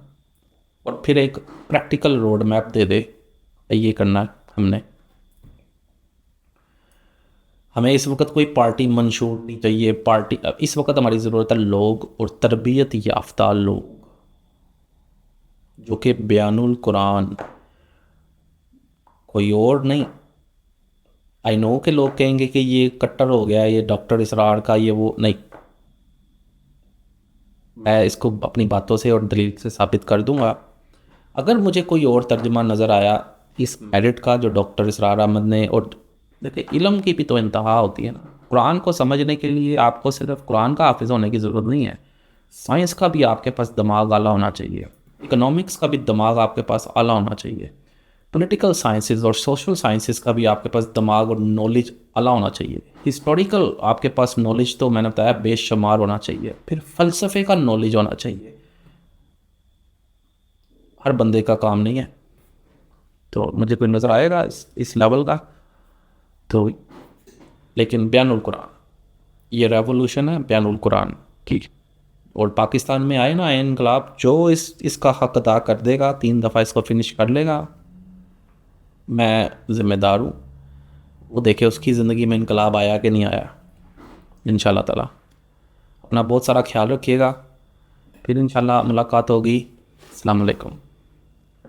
Speaker 1: और फिर एक प्रैक्टिकल रोड मैप दे दे ये करना है हमने। हमें इस वक्त कोई पार्टी मंशूर नहीं चाहिए, पार्टी इस वक्त हमारी ज़रूरत है लोग और तरबियत याफ्ता लोग जो कि बयानुल कुरान, कोई और नहीं। आई नो के लोग कहेंगे कि ये कट्टर हो गया, ये डॉक्टर इसरार का ये वो, नहीं, मैं इसको अपनी बातों से और दलील से साबित कर दूंगा। अगर मुझे कोई और तर्जुमा नज़र आया इस मेरिट का जो डॉक्टर इसरार अहमद ने, और देखिए इल्म की भी तो इंतहा होती है ना, कुरान को समझने के लिए आपको सिर्फ कुरान का हाफिज़ होने की ज़रूरत नहीं है, साइंस का भी आपके पास दिमाग आला होना चाहिए, इकोनॉमिक्स का भी दिमाग आपके पास आला होना चाहिए, पॉलिटिकल साइंसेस और सोशल साइंसेस का भी आपके पास दिमाग और नॉलेज आला होना चाहिए, हिस्टोरिकल आपके पास नॉलेज तो मैंने बताया बेशुमार होना चाहिए, फिर फ़लसफ़े का नॉलेज होना चाहिए। हर बंदे का काम नहीं है, तो मुझे कोई नज़र आएगा इस लेवल का तो, लेकिन बयानुल कुरान ये रेवोल्यूशन है बयानुल कुरान की। और पाकिस्तान में आए ना आए इनकलाब, जो इसका हक अदा कर देगा, 3 दफ़ा इसको फिनिश कर लेगा, मैं ज़िम्मेदार हूँ। वो देखे उसकी ज़िंदगी में इनकलाब आया कि नहीं आया। इंशाल्लाह ताला अपना बहुत सारा ख्याल रखिएगा, फिर इंशाल्लाह मुलाकात होगी। अस्सलाम वालेकुम।